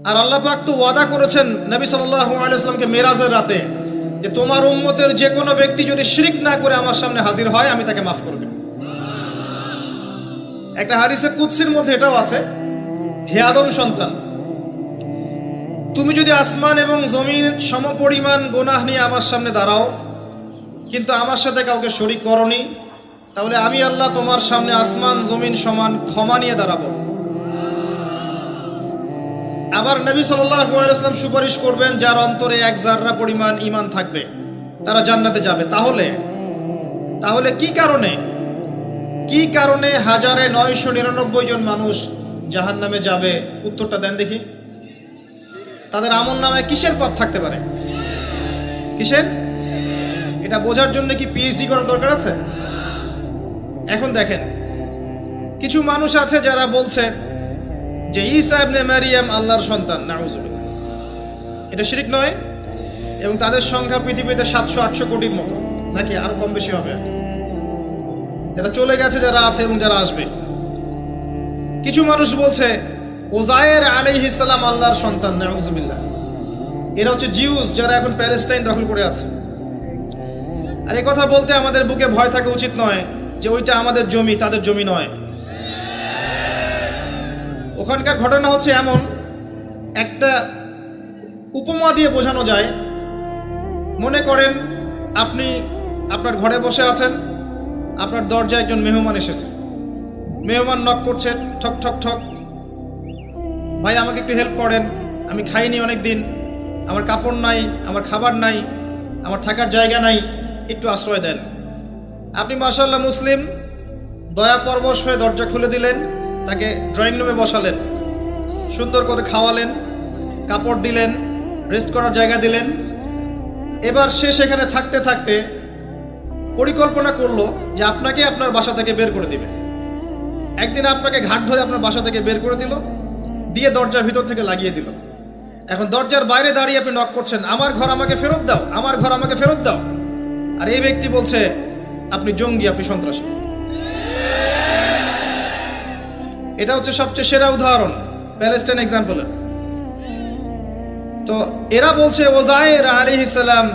আর আল্লাহ পাক তো ওয়াদা করেছেন নবী সাল্লাল্লাহু আলাইহি ওয়াসাল্লামকে মেরাজের রাতে যে তোমার উম্মতের যে কোনো ব্যক্তি যদি শিরক না করে আমার সামনে হাজির হয় আমি তাকে মাফ করে দেব। একটা হাদিসে কুদসির মধ্যে এটাও আছে, হে আদম সন্তান, তুমি যদি আসমান এবং জমিন সমপরিমাণ গুনাহ নিয়ে আমার সামনে দাঁড়াও কিন্তু আমার সাথে কাউকে শরীক করনি, তাহলে আমি আল্লাহ তোমার সামনে আসমান জমিন সমান ক্ষমা নিয়ে দাঁড়াবো। আবার নবী সাল্লাল্লাহু আলাইহি ওয়াসাল্লাম সুপারিশ করবেন যার অন্তরে এক জাররা পরিমাণ ঈমান থাকবে তারা জান্নাতে যাবে। তাহলে কি কারণে 1999 জন মানুষ জাহান্নামে যাবে? উত্তরটা দেন দেখি। তাদের আমল নামায় কিসের পাপ থাকতে পারে? কিসের? এটা বোঝার জন্য কি পিএইচডি করার দরকার আছে? এখন দেখেন, কিছু মানুষ আছে যারা বলছে যে ঈসা ইবনে মারিয়াম আল্লাহর সন্তান, নাউজুবিল্লাহ। এটা শিরক নয়? এবং তাদের সংখ্যা পৃথিবীতে 700-800 কোটির মতো, নাকি আরো কম বেশি হবে? যারা চলে গেছে, যারা আছে এবং যারা আসবে। কিছু মানুষ বলছে ওজায়ের আলাইহিস সালাম আল্লাহর সন্তান, নাউজুবিল্লাহ। এরা হচ্ছে জিউস যারা এখন প্যালেস্টাইন দখল করে আছে। আর এই কথা বলতে আমাদের বুকে ভয় থাকা উচিত নয় যে ওইটা আমাদের জমি, তাদের জমি নয়। ওখানকার ঘটনা হচ্ছে এমন, একটা উপমা দিয়ে বোঝানো যায়। মনে করেন আপনি আপনার ঘরে বসে আছেন, আপনার দরজায় একজন মেহমান এসেছে। মেহমান নক করছে, ঠক ঠক ঠক। ভাই আমাকে একটু হেল্প করেন, আমি খাইনি অনেক দিন, আমার কাপড় নাই, আমার খাবার নাই, আমার থাকার জায়গা নাই, একটু আশ্রয় দেন। আপনি মাশাআল্লাহ মুসলিম, দয়া পরবশ হয়ে দরজা খুলে দিলেন, তাকে ড্রয়িং রুমে বসালেন, সুন্দর করে খাওয়ালেন, কাপড় দিলেন, রেস্ট করার জায়গা দিলেন। এবার সে সেখানে থাকতে থাকতে পরিকল্পনা করলো যে আপনাকে আপনার বাসা থেকে বের করে দিবে। একদিন আপনাকে ঘাট ধরে আপনার বাসা থেকে বের করে দিল, দিয়ে দরজার ভিতর থেকে লাগিয়ে দিল। এখন দরজার বাইরে দাঁড়িয়ে আপনি নক করছেন, আমার ঘর আমাকে ফেরত দাও, আমার ঘর আমাকে ফেরত দাও। আর এই ব্যক্তি বলছে আপনি জঙ্গি, আপনি সন্ত্রাসী। এটা হচ্ছে সবচেয়ে সেরা উদাহরণ প্যালেস্টাইন এক্সাম্পলের। তো এরা বলছে ওজায়ের আলাইহিস সালাম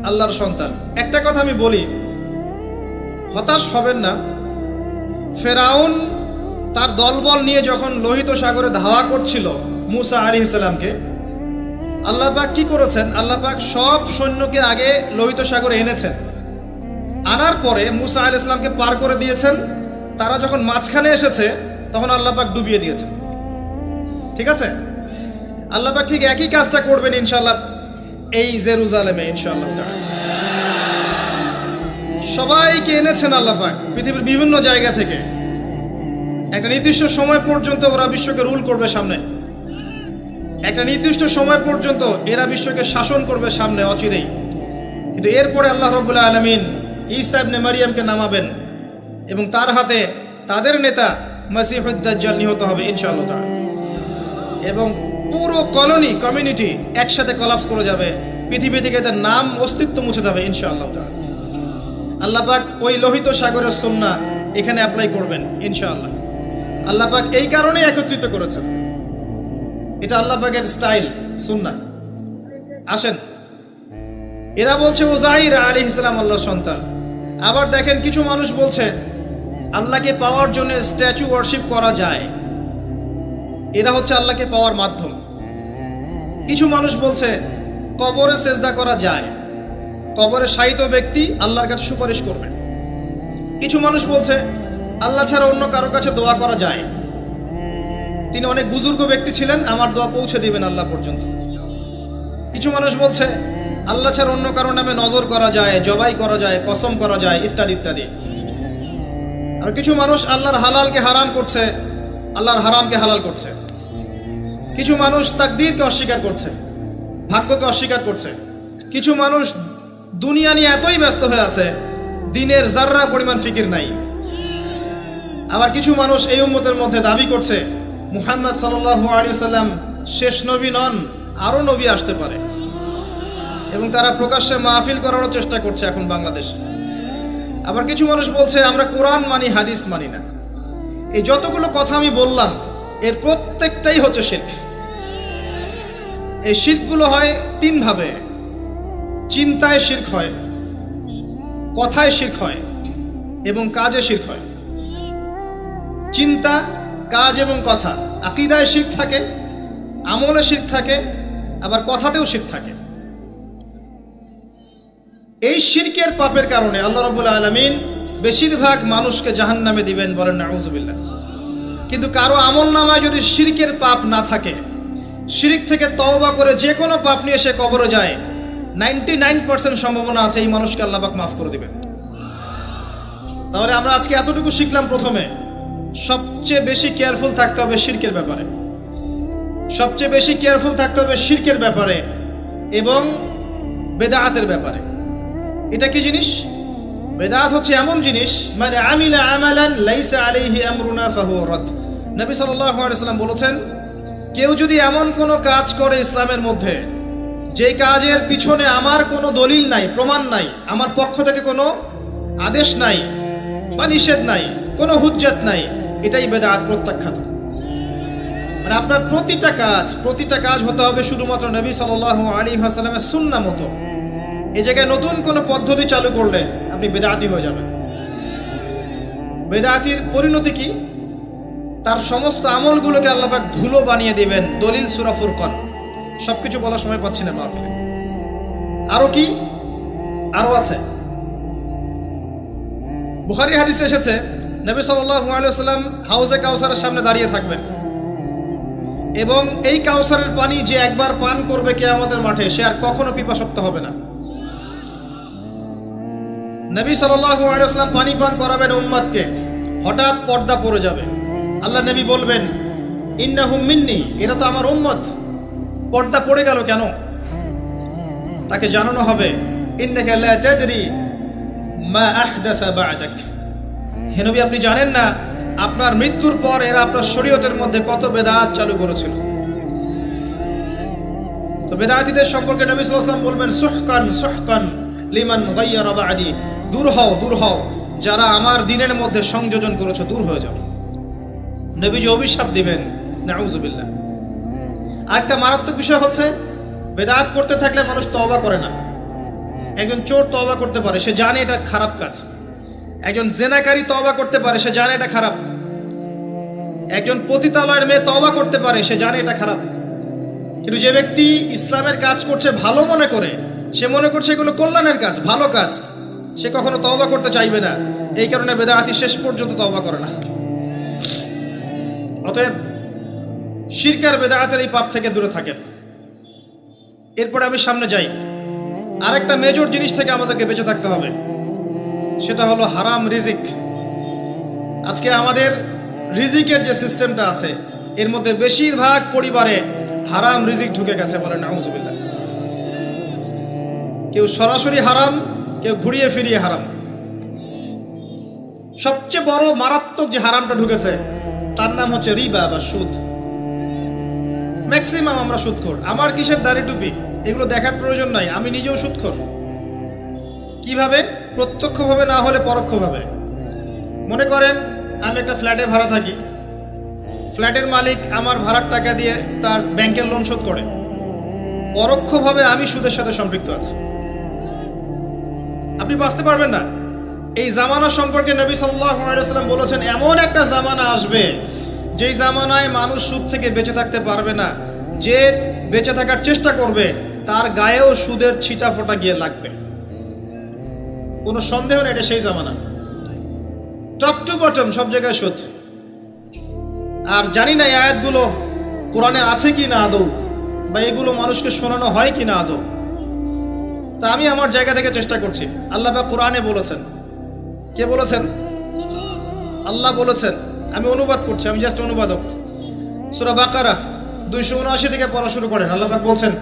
আল্লাহর সন্তান। একটা কথা আমি বলি, হতাশ হবেন না। ফেরাউন তার দলবল নিয়ে যখন লোহিত সাগরে ধাওয়া করছিল মুসা আলাইহিস সালামকে, আল্লাহ পাক কি করেছেন? আল্লাহ পাক সব সৈন্যকে আগে লোহিত সাগরে এনেছেন, আনার পরে মুসা আলাইহিস সালামকে পার করে দিয়েছেন। তারা যখন মাঝখানে এসেছে তখন আল্লাহ পাক ডুবিয়ে দিয়েছেন। ঠিক আছে? আল্লাহ পাক ঠিক একই কাজটা করবেন ইনশাআল্লাহ এই জেরুজালেমে ইনশাআল্লাহ। সবাইকে এনেছেন আল্লাহ পাক পৃথিবীর বিভিন্ন জায়গা থেকে। একটা নির্দিষ্ট সময় পর্যন্ত ওরা বিশ্বকে রুল করবে সামনে, একটা নির্দিষ্ট সময় পর্যন্ত এরা বিশ্বকে শাসন করবে সামনে অচিরেই। কিন্তু এরপরে আল্লাহ রাব্বুল আলামিন ঈসা ইবনে মারিয়ামকে নামাবেন এবং তার হাতে তাদের নেতা মসিহুদ দাজ্জাল নিহত হবে ইনশাআল্লাহ তাআলা। এবং পুরো কমিউনিটি একসাথে কলাপস করে যাবে, পৃথিবী থেকে তার নাম অস্তিত্ব মুছে যাবে ইনশাআল্লাহ তাআলা। আল্লাহ পাক ওই লোহিত সাগরের সুন্নাহ এখানে অ্যাপ্লাই করবেন ইনশাআল্লাহ। আল্লাহ পাক এই কারণেই একত্রিত করেছেন, এটা আল্লাহ পাকের স্টাইল, সুন্নাহ। আসেন, এরা বলছে ওজাইর আলাইহিস সালাম আল্লাহর সন্তান। আবার দেখেন কিছু মানুষ বলছে আল্লাহকে পাওয়ার জন্য স্ট্যাচু ওয়ার্শিপ করা যায়, এরা হচ্ছে আল্লাহকে পাওয়ার মাধ্যম। কিছু মানুষ বলছে কবরে সেজদা করা যায়, কবরে শায়িত ব্যক্তি আল্লাহর কাছে সুপারিশ করবে। কিছু মানুষ বলছে আল্লাহ ছাড়া অন্য কারো কাছে দোয়া করা যায়, তিনি অনেক বুজুর্গ ব্যক্তি ছিলেন, আমার দোয়া পৌঁছে দিবেন আল্লাহ পর্যন্ত। কিছু মানুষ বলছে আল্লাহ ছাড়া অন্য কারো নামে নজর করা যায়, জবাই করা যায়, কসম করা যায়, ইত্যাদি ইত্যাদি। আর কিছু মানুষ আল্লাহর হালালকে হারাম করছে, আল্লাহর হারামকে হালাল করছে। কিছু মানুষ তাকদীরকে অস্বীকার করছে, ভাগ্যকে অস্বীকার করছে। কিছু মানুষ দুনিয়া নিয়ে এতই ব্যস্ত হয়ে আছে, দিনের জাররা পরিমাণ ফিকির নাই। আবার কিছু মানুষ এই উম্মতের মধ্যে দাবি করছে মুহাম্মদ সাল্লাল্লাহু আলাইহি ওয়াসাল্লাম শেষ নবী নন, আরো নবী আসতে পারে। এবং তারা প্রকাশ্যে মাহফিল করারও চেষ্টা করছে এখন বাংলাদেশে। আবার কিছু মানুষ বলছে আমরা কোরআন মানি, হাদিস মানি না। এই যতগুলো কথা আমি বললাম এর প্রত্যেকটাই হচ্ছে শিরক। এই শিরকগুলো হয় তিনভাবে। চিন্তায় শিরক হয়, কথায় শিরক হয় এবং কাজে শিরক হয়। চিন্তা, কাজ এবং কথা, আকীদায় শিরক থাকে, আমলে শিরক থাকে, আবার কথাতেও শিরক থাকে। এই শিরকের পাপের কারণে আল্লাহ রাব্বুল আলামিন বেশিরভাগ মানুষকে জাহান্নামে দিবেন, বলেন নাউযুবিল্লাহ। কিন্তু কারো আমল নামায় যদি শিরকের পাপ না থাকে, শিরক থেকে তওবা করে যে কোনো পাপ নিয়ে সে কবরে যায়, 99% সম্ভাবনা আছে এই মানুষকে আল্লাহ পাক মাফ করে দিবেন। তাহলে আমরা আজকে এতটুকু শিখলাম, প্রথমে সবচেয়ে বেশি কেয়ারফুল থাকতে হবে শিরকের ব্যাপারে, সবচেয়ে বেশি কেয়ারফুল থাকতে হবে শিরকের ব্যাপারে এবং বেদাআতের ব্যাপারে। এটা কি জিনিস? বেদাত হচ্ছে এমন জিনিস, মানে আমিলা আমালান লাইসা আলাইহি আমরুনা ফাহুয়া রাদ। নবী সাল্লাল্লাহু আলাইহি ওয়াসাল্লাম বলেছেন, কেউ যদি এমন কোনো কাজ করে ইসলামের মধ্যে যে কাজের পিছনে আমার কোনো দলিল নাই, প্রমাণ নাই, আমার পক্ষ থেকে কোনো আদেশ নাই বা নিষেধ নাই, কোনো হুজ্জত নাই, এটাই বেদাত, প্রত্যাখ্যাত। মানে আপনার প্রতিটা কাজ হতে হবে শুধুমাত্র নবী সাল্লাল্লাহু আলাইহি ওয়াসাল্লামের সুন্নাহ মতো। এই জায়গায় নতুন কোনো পদ্ধতি চালু করলে আপনি বেদাতি হয়ে যাবেন। বেদাতির পরিণতি কি? তার সমস্ত আমলগুলোকে আল্লাহ পাক ধুলো বানিয়ে দিবেন। দলিল সূরা ফুরকান। সবকিছু বলার সময় পাচ্ছি না মাহফিলে। আরো আছে। বুখারী হাদিসে এসেছে, নবী সাল্লাল্লাহু আলাইহি ওয়াসাল্লাম হাউজে কাউসারের সামনে দাঁড়িয়ে থাকবেন এবং এই কাউসারের পানি যে একবার পান করবে কিয়ামতের মাঠে, সে আর কখনো পিপাসার্ত হবে না। নবী সাল্লাল্লাহু আলাইহি ওয়াসাল্লাম পানি পান করাবেন উম্মতকে, হঠাৎ পর্দা পড়ে যাবে। আল্লাহ নবী বলবেন, ইন্নাহুম মিন্নি, এরা তো আমার উম্মত। পর্দা পড়ে গেল কেন? তাকে জানানো হবে, ইন্নাকা লা তাদরি মা আহদাসা বা'দাক। হে নবী, আপনি জানেন না আপনার মৃত্যুর পর এরা আপনার শরীয়তের মধ্যে কত বেদাত চালু করেছিল। তো বেদাতীদের সম্পর্কে নবী সাল্লাল্লাহু আলাইহি ওয়াসাল্লাম বলবেন, সুহকান সুহকান লিমান গায়্যারা বা'দি, দূর হও যারা আমার দ্বীনের মধ্যে সংযোজন করেছে, দূর হয়ে যাও। নবীজি অভিশাপ দিবেন, নাউযুবিল্লাহ। আরেকটা মারাত্মক বিষয় হচ্ছে, বেদাত করতে থাকলে মানুষ তওবা করে না। একজন চোর তওবা করতে পারে, সে জানে এটা খারাপ কাজ। একজন জেনাকারী তওবা করতে পারে, সে জানে এটা খারাপ। একজন পতিতালয়ের মেয়ে তওবা করতে পারে, সে জানে এটা খারাপ। কিন্তু যে ব্যক্তি ইসলামের কাজ করছে ভালো মনে করে, সে মনে করছে এগুলো কল্যাণের কাজ, ভালো কাজ, সে কখনো তওবা করতে চাইবে না। এই কারণে বেদাতি শেষ পর্যন্ত তওবা করে না। অতএব শিরক আর বেদাতের এই পাপ থেকে দূরে থাকেন। এরপরে আমি সামনে যাই। আরেকটা মেজর জিনিস থেকে আমাদেরকে বেঁচে থাকতে হবে, সেটা হলো হারাম রিজিক। আজকে আমাদের রিজিকের যে সিস্টেমটা আছে, এর মধ্যে বেশিরভাগ পরিবারে হারাম রিজিক ঢুকে গেছে, বলেন নাউযুবিল্লাহ। কেউ সরাসরি হারাম, কেউ ঘুরিয়ে ফিরিয়ে হারাম। সবচেয়ে বড় মারাত্মক যে হারামটা ঢুকেছে, তার নাম হচ্ছে রিবা বা সুদ। ম্যাক্সিমাম আমরা সুদখোর। আমার কিসের দাড়ি টুপি এগুলো দেখার প্রয়োজন নাই, আমি নিজেও সুদখোর। কিভাবে? প্রত্যক্ষভাবে না হলে পরোক্ষভাবে। মনে করেন আমি একটা ফ্ল্যাটে ভাড়া থাকি, ফ্ল্যাটের মালিক আমার ভাড়ার টাকা দিয়ে তার ব্যাংকের লোন শোধ করে, পরোক্ষভাবে আমি সুদের সাথে সম্পৃক্ত আছি। আপনি বাঁচতে পারবেন না। এই জামানা সম্পর্কে নবী সাল্লাল্লাহু আলাইহি ওয়াসাল্লাম বলেছেন, এমন একটা জামানা আসবে যেই জামানায় মানুষ সুদ থেকে বেঁচে থাকতে পারবে না। যে বেঁচে থাকার চেষ্টা করবে তার গায়েও সুদের ছিটা ফোঁটা গিয়ে লাগবে, কোনো সন্দেহ নেই। এটা সেই জামানা, টপ টু বটম সব জায়গায় সুদ। আর জানি না এই আয়াতগুলো কোরআনে আছে কি না আদৌ, বা এগুলো মানুষকে শোনানো হয় কি না আদৌ। তা আমি আমার জায়গা থেকে চেষ্টা করছি। আল্লাহ বা কোরআনে বলেছেন, কে বলেছেন? আল্লাহ বলেছেন। আমি অনুবাদ করছি, আমি জাস্ট অনুবাদক। সূরা বাকারা 279 থেকে পড়া শুরু করেন। আল্লাহ পাক বলছেন,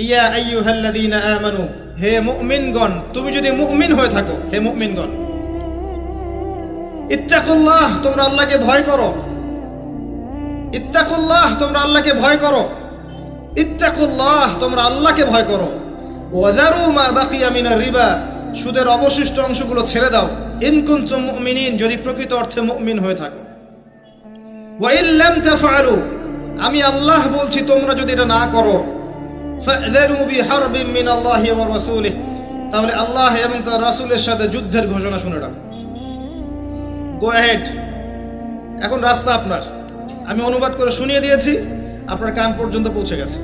ইয়া আইয়ুহাল্লাযীনা আমানু, হে মুমিনগণ, তুমি যদি মুমিন হয়ে থাকো, হে মুমিনগণ, ইত্তাকুল্লাহ, তোমরা আল্লাহকে ভয় করো। ইত্তাকুল্লাহ, তোমরা আল্লাহকে ভয় করো। ইত্তাকুল্লাহ, তোমরা আল্লাহকে ভয় করো। ওয়াযারু মা বাকিয়া মিনার রিবা, সুদের অবশিষ্ট অংশগুলো ছেড়ে দাও। ইন কুনতুম মুমিনিন, যদি প্রকৃত অর্থে মুমিন হয়ে থাকো। ওয়া ইন লাম তাফআলু, আমি আল্লাহ বলছি তোমরা যদি এটা না করো, ফাযরু বিহারবিন মিনাল্লাহি ওয়া রাসূলিহি, তাহলে আল্লাহ এবং তার রাসূলের সাথে যুদ্ধের ঘোষণা শুনে রাখো। গো অ্যাহেড, এখন রাস্তা আপনার। আমি অনুবাদ করে শুনিয়ে দিয়েছি, আপনার কান পর্যন্ত পৌঁছে গেছে।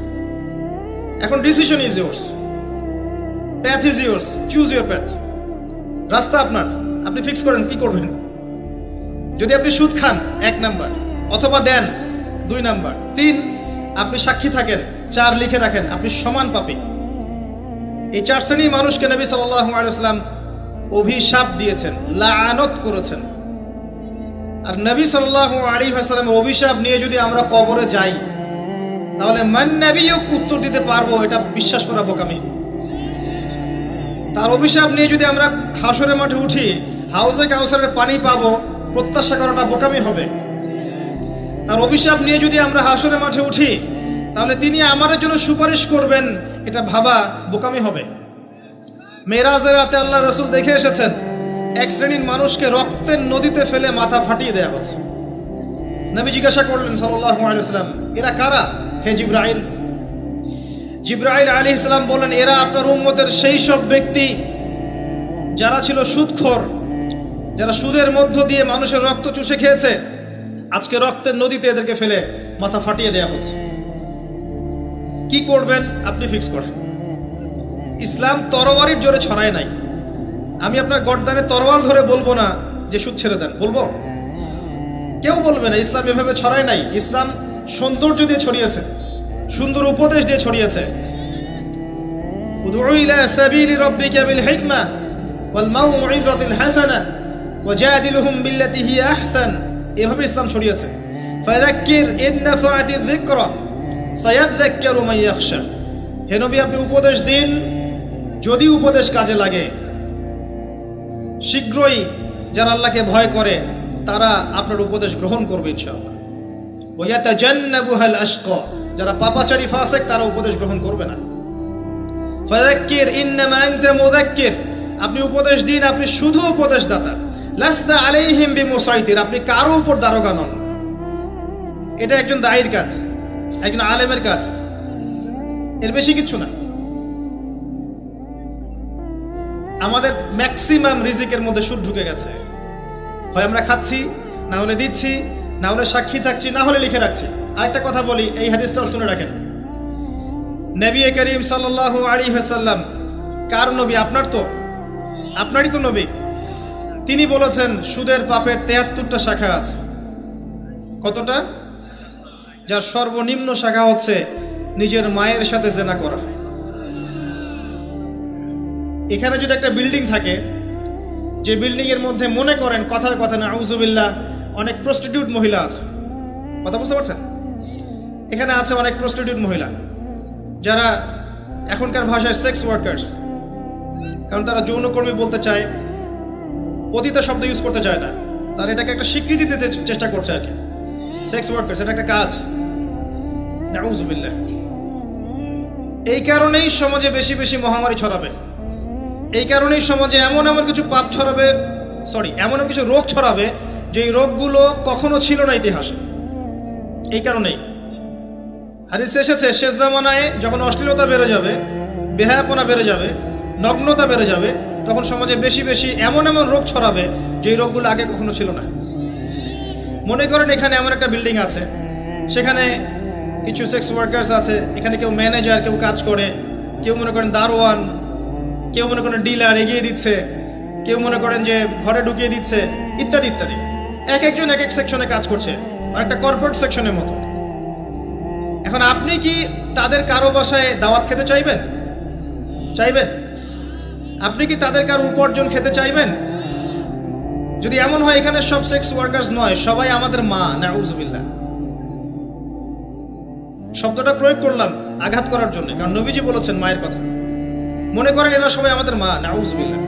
এখন decision is yours, path is yours, choose your path. রাস্তা আপনার, আপনি ফিক্স করেন কি করবেন। যদি আপনি সুদ খান 1 নাম্বার, অথবা দেন 2 নাম্বার, 3 আপনি সাক্ষী থাকেন, 4 লিখে রাখেন, আপনি সমান পাপী। এই 4 শ্রেণীর মানুষকে নবী সাল্লাল্লাহু আলাইহি ওয়াসাল্লাম অভিশাপ দিয়েছেন, লাআনত করেছেন। আর নবী সাল্লাল্লাহু আলাইহি ওয়াসাল্লাম অভিশাপ নিয়ে যদি আমরা কবরে যাই, তাহলে মান নবিয়ুক উত্তর দিতে পারবো, এটা বিশ্বাস করা বোকামি। তার অভিশাপ নিয়ে যদি আমরা হাসরের মাঠে উঠি, হাউজে কাউসারের পানি পাবো, প্রত্যাশা করাটা বোকামি হবে। তার অভিশাপ নিয়ে যদি আমরা হাসরের মাঠে উঠি, তাহলে তিনি আমাদের জন্য সুপারিশ করবেন, এটা ভাবা বোকামি হবে। মেরাজের রাতে আল্লাহ রাসূল দেখে এসেছেন, 1 শ্রেণীর মানুষকে রক্তের নদীতে ফেলে মাথা ফাটিয়ে দেওয়া হচ্ছে। নবী জিজ্ঞাসা করলেন সাল্লাল্লাহু আলাইহি ওয়াসাল্লাম, এরা কারা হে জিবরাইল? জিবরাইল আলাইহিস সালাম বলেন, এরা আপনার উম্মতের সেই সব ব্যক্তি যারা ছিল সুদখোর, যারা সুদের মধ্য দিয়ে মানুষের রক্ত চুষে খেয়েছে। আজকে রক্তের নদীতে এদেরকে ফেলে মাথা ফাটিয়ে দেওয়া হচ্ছে। কি করবেন আপনি ফিক্স করেন। ইসলাম তরবারির জোরে ছড়ায় নাই। আমি আপনার গর্দানে তরোয়াল ধরে বলবো না যে সুদ ছেড়ে দেন, বলবো? কেউ বলবে না। ইসলাম এভাবে ছড়ায় নাই। ইসলাম সৌন্দর্য দিয়ে ছড়িয়েছে, সুন্দর উপদেশ দিয়ে ছড়িয়েছে। উদউ ইলা সাবিলি রাব্বিকা বিল হিকমা ওয়াল মাউইযাতিল হাসানাহ ওয়াজাদিলহুম বিল্লাতী হিয়া আহসান, এভাবে ইসলাম ছড়িয়েছে। ফাযাক্কির ইন নাফাআতিয যিকরা সায়াযাক্কারু মান ইয়াখশা। হে নবী, আপনি উপদেশ দিন, যদি উপদেশ কাজে লাগে। শীঘ্রই যারা আল্লাহকে ভয় করে তারা আপনার উপদেশ গ্রহণ করবে ইনশাআল্লাহ। ওয়া ইয়াতাজান্নাবুহাল আশকা, যারা পাপাচারী ফাসিক তারা উপদেশ গ্রহণ করবে না। ফাযাক্কির ইন্নামা আনতা মুযাক্কির, আপনি উপদেশ দিন, আপনি শুধু উপদেশদাতা। লাস্তা আলাইহিম বিমুসাইতির, আপনি কারো উপর দারোগা নন। এটা একজন দায়ীর কাজ, একজন আলেমের কাজ, এর বেশি কিছু না। আমাদের ম্যাক্সিমাম রিজিকের মধ্যে সুদ ঢুকে গেছে। হয় আমরা খাচ্ছি, না হলে দিচ্ছি, না হলে সাক্ষী থাকছি, না হলে লিখে রাখছি। আরেকটা কথা বলি, এই হাদিসটাও শুনে রাখেন। নবী করিম সাল্লাল্লাহু আলাইহি ওয়াসাল্লাম কার নবী? আপনার তো, আপনারই তো নবী। তিনি বলেছেন সুদের পাপের 73টা শাখা আছে। কতটা? যার সর্বনিম্ন শাখা হচ্ছে নিজের মায়ের সাথে জেনা করা। এখানে যদি একটা বিল্ডিং থাকে, যে বিল্ডিং এর মধ্যে মনে করেন কথার কথা না আউযুবিল্লাহ অনেক প্রস্টিটিউট মহিলা আছে, কথা বুঝতে পারছেন? এখানে আছে অনেক প্রস্টিটিউট মহিলা, যারা এখনকার ভাষায় সেক্স ওয়ার্কার্স, কারণ তারা যৌনকর্মী বলতে চায়, পতিতা শব্দ ইউজ করতে চায় না। তারা এটাকে একটা স্বীকৃতি দিতে চেষ্টা করছে আর কি। সেক্স ওয়ার্কার্স, এটা একটা কাজ। নাউযুবিল্লাহ। এই কারণেই সমাজে বেশি বেশি মহামারী ছড়াবে। এই কারণেই সমাজে এমন কিছু পাপ ছড়াবে, এমন কিছু রোগ ছড়াবে যে এই রোগগুলো কখনো ছিল না ইতিহাসে। এই কারণেই হাদিসে এসেছে, শেষ জামানায় যখন অশ্লীলতা বেড়ে যাবে, বেহায়াপনা বেড়ে যাবে, নগ্নতা বেড়ে যাবে, তখন সমাজে বেশি বেশি এমন রোগ ছড়াবে যে এই রোগগুলো আগে কখনো ছিল না। মনে করেন এখানে এমন একটা বিল্ডিং আছে, সেখানে কিছু সেক্স ওয়ার্কার্স আছে, এখানে কেউ ম্যানেজার, কেউ কাজ করে, কেউ মনে করেন দারোয়ান, কেউ মনে করেন ডিলার এগিয়ে দিচ্ছে, কেউ মনে করেন যে ঘরে ঢুকিয়ে দিচ্ছে, ইত্যাদি ইত্যাদি। এক একজন এক এক সেকশনে কাজ করছে, আর একটা কর্পোরেট সেকশনের মতো। এখন আপনি কি তাদের কারো বাসায় দাওয়াত খেতে চাইবেন? চাইবেন? আপনি কি তাদের কারো উপার্জন খেতে চাইবেন? যদি এমন হয় এখানে সব সেক্স ওয়ার্কার্স নয়, সবাই আমাদের মা, নাউযুবিল্লাহ। শব্দটা প্রয়োগ করলাম আঘাত করার জন্য, কারণ নবীজি বলেছেন মায়ের কথা। মনে করেন এরা সবাই আমাদের মা, নাউযুবিল্লাহ।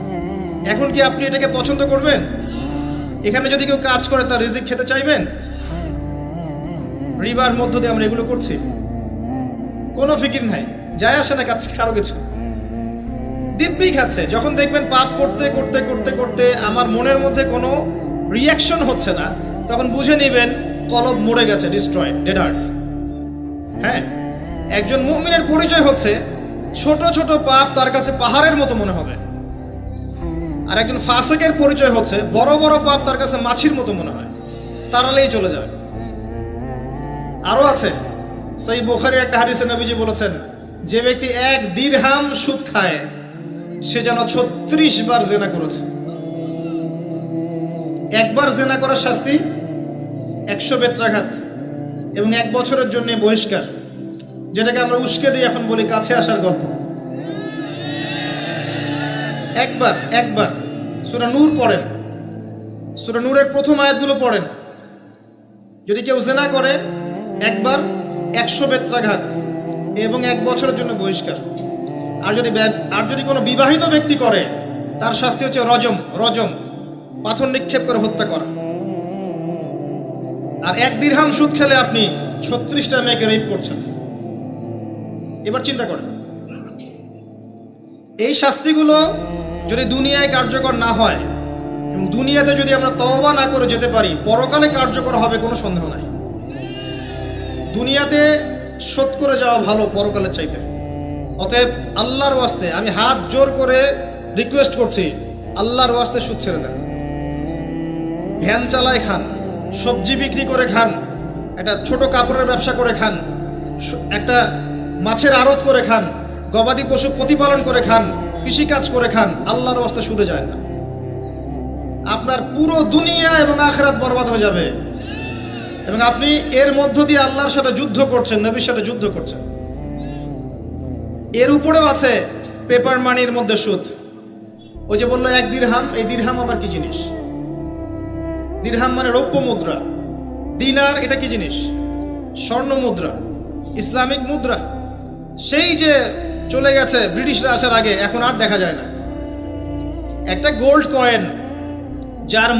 এখন কি আপনি এটাকে পছন্দ করবেন? এখানে যদি কেউ কাজ করে তার রিজিক খেতে চাইবেন? রিবার মধ্য দিয়ে আমরা এগুলো করছি, কোনো ফিকির নাই, যায় আসে না কাজ কারো কিছু, দিব্যি খাচ্ছে। যখন দেখবেন পাপ করতে করতে করতে করতে আমার মনের মধ্যে কোনো রিয়াকশন হচ্ছে না, তখন বুঝে নেবেন কলব মরে গেছে, ডিস্ট্রয়, ডেড হার্ট। হ্যাঁ, একজন মুমিনের পরিচয় হচ্ছে ছোট ছোট পাপ তার কাছে পাহাড়ের মতো মনে হবে, আর একজন ফাসিকের পরিচয় হচ্ছে বড় বড় পাপ তার কাছে মাছির মতো মনে হয়, তাড়ালেই চলে যায়। আরো আছে, সহিহ বুখারীর একটা হাদিসে নবীজি বলেছেন, যে ব্যক্তি 1 দিরহাম সুদ খায় সে যেন 36 বার জেনা করেছে। একবার জেনা করার শাস্তি 100 বেত্রাঘাত এবং 1 বছরের জন্য বহিষ্কার, যেটাকে আমরা উস্কে দিয়ে এখন বলি কাছে আসার গল্প। একবার সূরা নূর পড়েন, সূরা নূরের প্রথম আয়াতগুলো পড়েন। যদি কেউ জেনা করে একবার 100 বেত্রাঘাত এবং 1 বছরের জন্য বহিষ্কার। আর যদি কোনো বিবাহিত ব্যক্তি করে তার শাস্তি হচ্ছে রজম, পাথর নিক্ষেপ করে হত্যা করা। আর 1 দিরহাম সুদ খেলে আপনি 36টা মেয়েকে রেপ করছেন। এবার চিন্তা করেন, এই শাস্তিগুলো যদি দুনিয়ায় কার্যকর না হয় এবং দুনিয়াতে যদি আমরা তওবা না করে যেতে পারি, পরকালে কার্যকর হবে কোনো সন্দেহ নাই। দুনিয়াতে শোধ করে যাওয়া ভালো পরকালের চাইতে। অতএব আল্লাহর ওয়াস্তে আমি হাত জোর করে রিকোয়েস্ট করছি, আল্লাহর ওয়াস্তে সুদ ছেড়ে দেন। ভ্যান চালায় খান, সবজি বিক্রি করে খান, একটা ছোট কাপড়ের ব্যবসা করে খান, একটা মাছের আড়ত করে খান, গবাদি পশু প্রতিপালন করে খান, কৃষিকাজ করে খান, আল্লাহর ওয়াস্তে সুদে যায় না। আপনার পুরো দুনিয়া এবং আখিরাত বরবাদ হয়ে যাবে এবং আপনি এর মধ্য দিয়ে আল্লাহর সাথে যুদ্ধ করছেন, নবীর সাথে যুদ্ধ করছেন। এর উপরেও আছে পেপার মানির মধ্যে সুদ। ওই যে বললো 1 দিরহাম, এই দিরহাম আবার কি জিনিস? দিরহাম মানে রৌপ্য মুদ্রা। দিনার এটা কি জিনিস? স্বর্ণ মুদ্রা, ইসলামিক মুদ্রা। সেই যে চলে গেছে ব্রিটিশরা আসার আগে, এখন আর দেখা যায় না। একটা গোল্ড কয়েন যার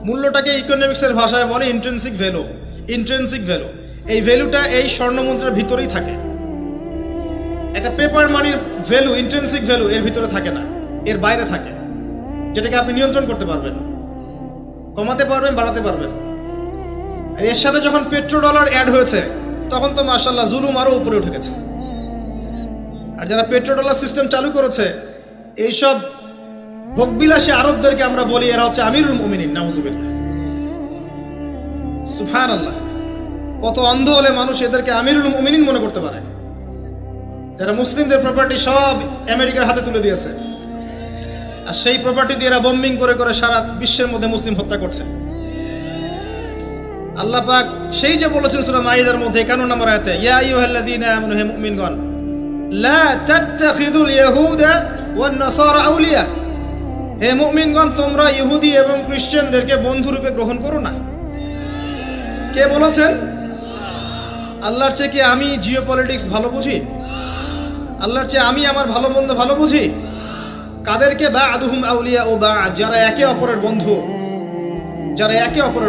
মূল্যটাকে ইকোনমিক্সের ভাষায় বলে ইন্ট্রিনসিক ভ্যালু। এই ভ্যালুটা এই স্বর্ণ মুদ্রার ভিতরেই থাকে। একটা পেপার মানির ভ্যালু, ইন্ট্রিনসিক ভ্যালু এর ভিতরে থাকে না, এর বাইরে থাকে, যেটাকে আপনি নিয়ন্ত্রণ করতে পারবেন, কমাতে পারবেন, বাড়াতে পারবেন। আর এর সাথে যখন পেট্রোডলার অ্যাড হয়েছে তখন তো মাশাআল্লাহ জুলুম আরো উপরে উঠে গেছে। আর যারা পেট্রোডলার সিস্টেম চালু করেছে, এইসব ভোগবিলাসী আরবদেরকে আমরা বলি এরা হচ্ছে আমিরুল মুমিনিন, নাউজুবিল্লাহ, সুবহানাল্লাহ। কত অন্ধ হলে মানুষ এদেরকে আমিরুল মুমিনিন মনে করতে পারে, যারা মুসলিমদের প্রপার্টি সব আমেরিকার হাতে তুলে দিয়েছে, আর সেই প্রপার্টি দিয়ে এরা বম্বিং করে করে সারা বিশ্বের মধ্যে মুসলিম হত্যা করছে। আল্লাহ পাক সেই যে বলেছেন সূরা মাইদার মধ্যে 51 নম্বর আয়াতে, ইয়া আইয়ুহাল্লাযীনা আমানু, হে মুমিনগণ, লা তাত্তাখিযুল ইয়াহুদা ওয়ান নাসারা আউলিয়া, হে মুমিনগণ তোমরা ইহুদি এবং খ্রিস্টানদেরকে বন্ধুরূপে গ্রহণ করো না। কে বলেছেন? আল্লাহর চেয়ে কি আমি জিওপলিটিক্স ভালো বুঝি? আল্লাহর চেয়ে আমি আমার ভালো মন্দ ভালো বুঝি? কাদেরকে? বা'দুহুম আউলিয়া ও বা'দ, যারা একে অপরের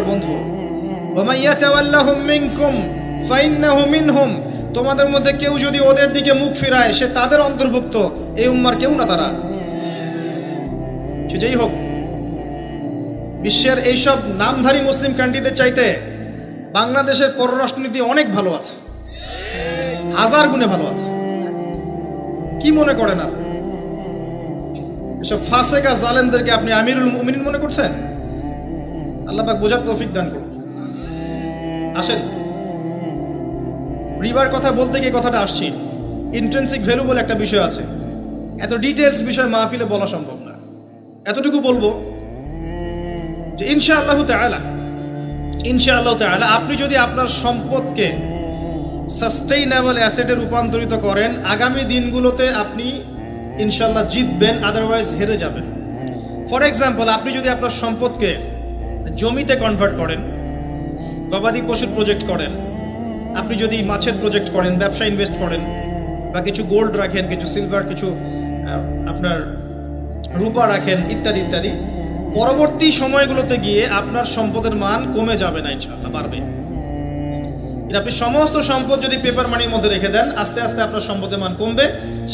বন্ধু, ওয়া মান ইয়াতাওয়াল্লাহুম মিনকুম ফাইন্নাহু মিনহুম, তোমাদের মধ্যে কেউ যদি ওদের দিকে মুখ ফিরায় সে তাদের অন্তর্ভুক্ত, এই উম্মার কেউ না তারা। যেই হোক, বিশ্বের এইসব নামধারী মুসলিম কান্ট্রিদের চাইতে বাংলাদেশের পররাষ্ট্রনীতি অনেক ভালো আছে, 1000 গুণে ভালো আছে। কি মনে করেন আপনি? এসব ফাসেকা জালেমদেরকে আপনি আমিরুল মুমিনিন মনে করছেন? আল্লাহ পাক বোঝার তৌফিক দান করুন। আসেন, রিবার কথা বলতে গিয়ে কথাটা আসছি, ইন্ট্রিনসিক ভ্যালু বলে একটা বিষয় আছে। এত ডিটেলস বিষয় মাহফিলে বলা সম্ভব না। এতটুকু বলবো যে ইনশাআল্লাহু তাআলা আপনি যদি আপনার সম্পদকে সাস্টেইনেবল অ্যাসেটে রূপান্তরিত করেন, আগামী দিনগুলোতে আপনি ইনশাআল্লাহ জিতবেন, আদারওয়াইজ হেরে যাবেন। ফর এক্সাম্পল, আপনি যদি আপনার সম্পদকে জমিতে কনভার্ট করেন, গবাদি পশুর প্রজেক্ট করেন, আপনি যদি মাছের প্রজেক্ট করেন, ব্যবসা ইনভেস্ট করেন, বা কিছু গোল্ড রাখেন, কিছু সিলভার, কিছু আপনার রূপা রাখেন, ইত্যাদি ইত্যাদি, পরবর্তী সময়গুলোতে গিয়ে আপনার সম্পদের মান কমে যাবে না, ইনশাআল্লাহ বাড়বে। আপনি সমস্ত সম্পদ যদি পেপার মানির মধ্যে রেখে দেন, আস্তে আস্তে আপনার সম্পদের মান কমবে।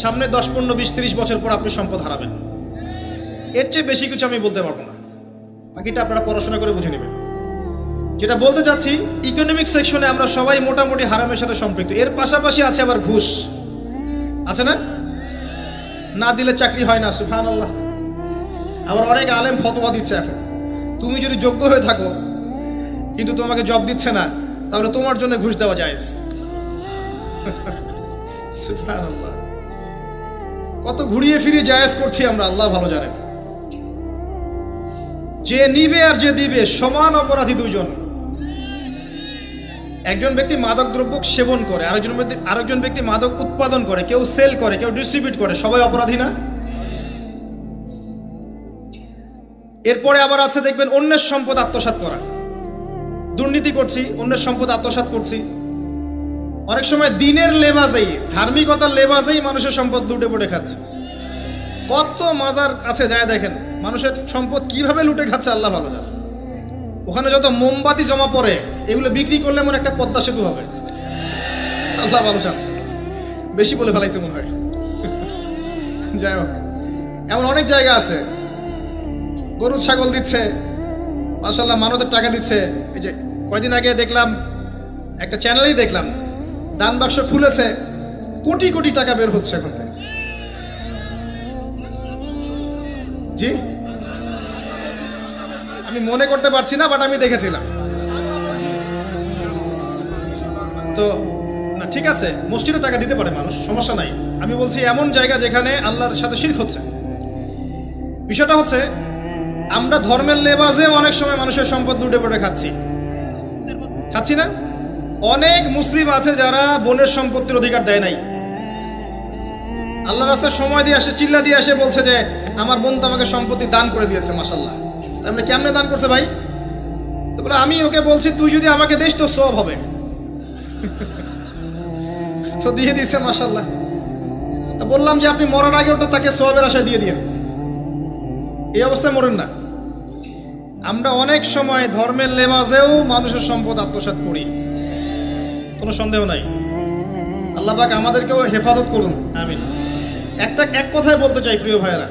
সামনে 10, 15, 20, 30 বছর পর আপনি সম্পদ হারাবেন। এর চেয়ে বেশি কিছু আমি বলতে পারবো না, বাকিটা আপনারা পড়াশোনা করে বুঝে নেবেন। যেটা বলতে চাচ্ছি, ইকোনমিক সেকশনে আমরা সবাই মোটামুটি হারামের সাথে সম্পৃক্ত। এর পাশাপাশি আছে আবার ঘুষ, আছে না? না দিলে চাকরি হয় না, সুবহানাল্লাহ। আবার অনেক আলেম ফতোয়া দিচ্ছে এখন, তুমি যদি যোগ্য হয়ে থাকো কিন্তু তোমাকে জব দিচ্ছে না, তাহলে তোমার জন্য ঘুষ দেওয়া জায়েজ। সুবহানাল্লাহ, কত ঘুরিয়ে ফিরিয়ে জায়েজ করছি আমরা, আল্লাহ ভালো জানেন। যে নিবে আর যে দিবে সমান অপরাধী দুজন। একজন ব্যক্তি মাদক দ্রব্য সেবন করে, আরেকজন ব্যক্তি মাদক উৎপাদন করে, কেউ সেল করে, কেউ ডিস্ট্রিবিউট করে, সবাই অপরাধী না? এরপরে আবার আছে দেখবেন অন্যের সম্পদ আত্মসাৎ করা, দুর্নীতি করছি, অন্যের সম্পদ আত্মসাৎ করছি। অনেক সময় দিনের লেবাজেই, ধার্মিকতার লেবাজেই মানুষের সম্পদ লুটে পুটে খাচ্ছে। কত মাজার আছে যায় দেখেন, মানুষের সম্পদ কিভাবে লুটে খাচ্ছে আল্লাহ ভালো জানে। ওখানে যত মোমবাতি জমা পড়ে, এগুলো বিক্রি করলে মনে একটা পদ্মা সেতু হবে, আল্লাহ ভালো জানে। বেশি বলে ফেলাইছে মনে হয়। যাই হোক, এমন অনেক জায়গা আছে, গরু ছাগল দিচ্ছে, মাশাআল্লাহ মানতের টাকা দিচ্ছে। এই যে কয়দিন আগে দেখলাম একটা চ্যানেলেই দেখলাম, দান বাক্স খুলেছে, কোটি কোটি টাকা বের হচ্ছে এখন থেকে। জি, আমি মনে করতে পারছি না, বাট আমি দেখেছিলাম। তো না, ঠিক আছে, মসজিদে টাকা দিতে পারে মানুষ, সমস্যা নাই। আমি বলছি এমন জায়গা যেখানে আল্লাহর সাথে শিরক হচ্ছে। বিষয়টা হচ্ছে আমরা ধর্মের লেবাজে অনেক সময় মানুষের সম্পদ লুটে পড়ে খাচ্ছি না? অনেক মুসলিম আছে যারা বোনের সম্পত্তির অধিকার দেয় নাই, আল্লাহ রাস্তায় সময় দিয়ে আসে, চিল্লা দিয়ে আসে, বলছে যে আমার বোন তো আমাকে সম্পত্তি দান করে দিয়েছে, মাশাআল্লাহ। তাহলে কেমনে দান করছে ভাই? তো বলে আমি ওকে বলছি তুই যদি আমাকে দিস তো সওয়াব হবে। তো দিয়ে দিচ্ছে, মাশাআল্লাহ। তা বললাম যে আপনি মরার আগে ওটা তাকে সওয়াবের আশায় দিয়ে দিন, এই অবস্থায় মরেন না। আমরা অনেক সময় ধর্মের লেবাজেও মানুষের সম্পদ আত্মসাৎ করি, কোনো সন্দেহ নাই। আল্লাহ পাক আমাদেরকেও হেফাজত করুন, আমিন। এক কথায় বলতে চাই প্রিয় ভাইয়েরা,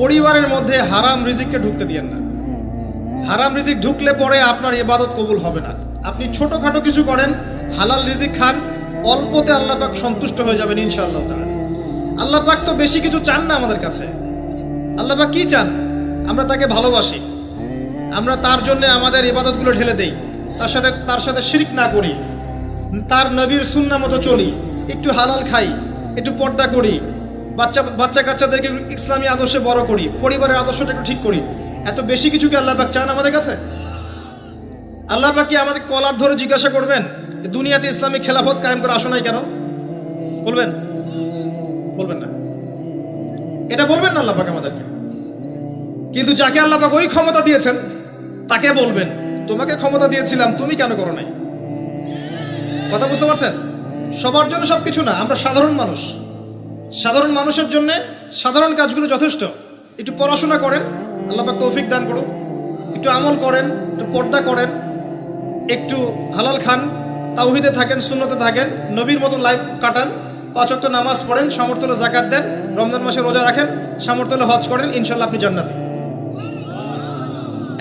পরিবারের মধ্যে হারাম রিজিককে ঢুকতে দিয়েন না। হারাম রিজিক ঢুকলে পরে আপনার ইবাদত কবুল হবে না। আপনি ছোটখাটো কিছু করেন, হালাল রিজিক খান, অল্পতে আল্লাহ পাক সন্তুষ্ট হয়ে যাবেন ইনশাআল্লাহ তাআলা। আল্লাহ পাক তো বেশি কিছু চান না আমাদের কাছে। আল্লাহ পাক কি চান? আমরা তাকে ভালোবাসি, আমরা তার জন্য আমাদের ইবাদতগুলো ঢেলে দেই, তার সাথে শিরক না করি, তার নবীর সুন্নাহ মতো চলি, একটু হালাল খাই, একটু পর্দা করি, বাচ্চা কাচ্চাদেরকে ইসলামী আদর্শে বড় করি, পরিবারের আদর্শটা একটু ঠিক করি। এত বেশি কিছু কি আল্লাহ পাক চান আমাদের কাছে? আল্লাহ পাক কি আমাদের কলার ধরে জিজ্ঞাসা করবেন দুনিয়াতে ইসলামী খেলাফত কায়েম করে আসো নাই কেন? বলবেন না, এটা বলবেন না আল্লাহ পাক আমাদেরকে। কিন্তু যাকে আল্লাহ পাক ওই ক্ষমতা দিয়েছেন তাকে বলবেন তোমাকে ক্ষমতা দিয়েছিলাম, তুমি কেন করো নাই? কথা বুঝতে পারছেন? সবার জন্য সবকিছু না, আমরা সাধারণ মানুষ, সাধারণ মানুষের জন্য সাধারণ কাজগুলো যথেষ্ট। একটু পড়াশোনা করেন, আল্লাহ পাক তৌফিক দান করুন, একটু আমল করেন, একটু পর্দা করেন, একটু হালাল খান, তাওহীদে থাকেন, সুন্নতে থাকেন, নবীর মতো লাইফ কাটান, 5 ওয়াক্ত নামাজ পড়েন, সামর্থ্য হলে যাকাত দেন, রমজান মাসে রোজা রাখেন, সামর্থ্য হলে হজ করেন, ইনশাআল্লাহ আপনি জান্নাতি।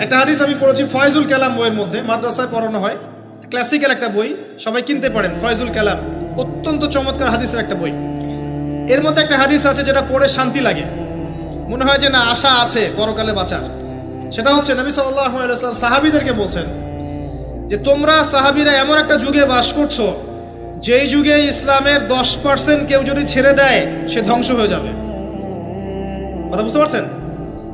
একটা হাদিস আমি পড়েছি ফয়জুল কালাম বইয়ের মধ্যে, মাদ্রাসায় পড়ানো হয়, ক্লাসিক্যাল একটা বই, সবাই কিনতে পারেন। ফয়জুল কালাম অত্যন্ত চমৎকার হাদিসের একটা বই। এর মধ্যে একটা হাদিস আছে যেটা পড়ে শান্তি লাগে, মনে হয় যে না আশা আছে পরকালে বাঁচার। সেটা হচ্ছে নবী সাল্লাল্লাহু আলাইহি ওয়াসাল্লাম সাহাবীদেরকে বলছেন যে তোমরা সাহাবীরা এমন একটা যুগে বাস করছো যেই যুগে ইসলামের 10% কেউ যদি ছেড়ে দেয় সে ধ্বংস হয়ে যাবে। কথা বুঝতে পারছেন?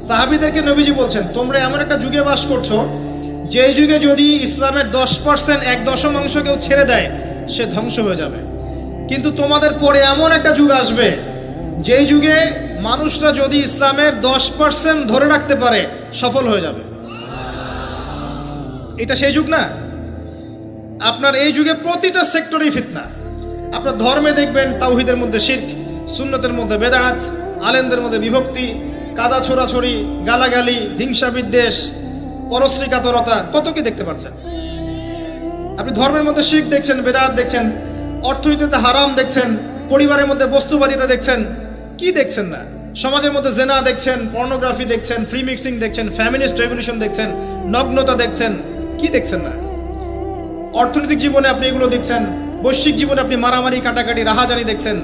সাহাবীদেরকে নবীজি বলছেন তোমরা এমন একটা যুগে বাস করছো যেই যুগে যদি ইসলামের 10% 1/10 কেউ ছেড়ে দেয় সে ধ্বংস হয়ে যাবে। কিন্তু তোমাদের পরে এমন একটা যুগ আসবে যেই যুগে মানুষরা যদি ইসলামের 10% ধরে রাখতে পারে সফল হয়ে যাবে। এটা সেই যুগ না? আপনার এই যুগে প্রতিটা সেক্টরেই ফিতনা। আপনার ধর্মে দেখবেন তাওহীদের মধ্যে শিরক, সুন্নতের মধ্যে বেদাত, আলেমদের মধ্যে বিভক্তি, কাদা ছোড়াছড়ি, গালাগালি, হিংসা বিদ্বেষ, পরশ্রী কাতরতা, কত কি দেখতে পাচ্ছেন। আপনি ধর্মের মধ্যে শিরক দেখছেন, বেদাত দেখছেন, অর্থনীতিতে হারাম দেখছেন, পরিবারের মধ্যে বস্তুবাদিতা দেখছেন, কি দেখছেন না? সমাজের মধ্যে জেনা দেখছেন, পর্নোগ্রাফি দেখছেন, ফ্রি মিক্সিং দেখছেন, ফ্যামিনিস্ট রেভলিউশন দেখছেন, নগ্নতা দেখছেন, কি দেখছেন না? অর্থনৈতিক জীবনে আপনি এগুলো দেখছেন, বৈশ্বিক জীবনে আপনি মারামারি, কাটাকাটি, রাহাজানি দেখছেন,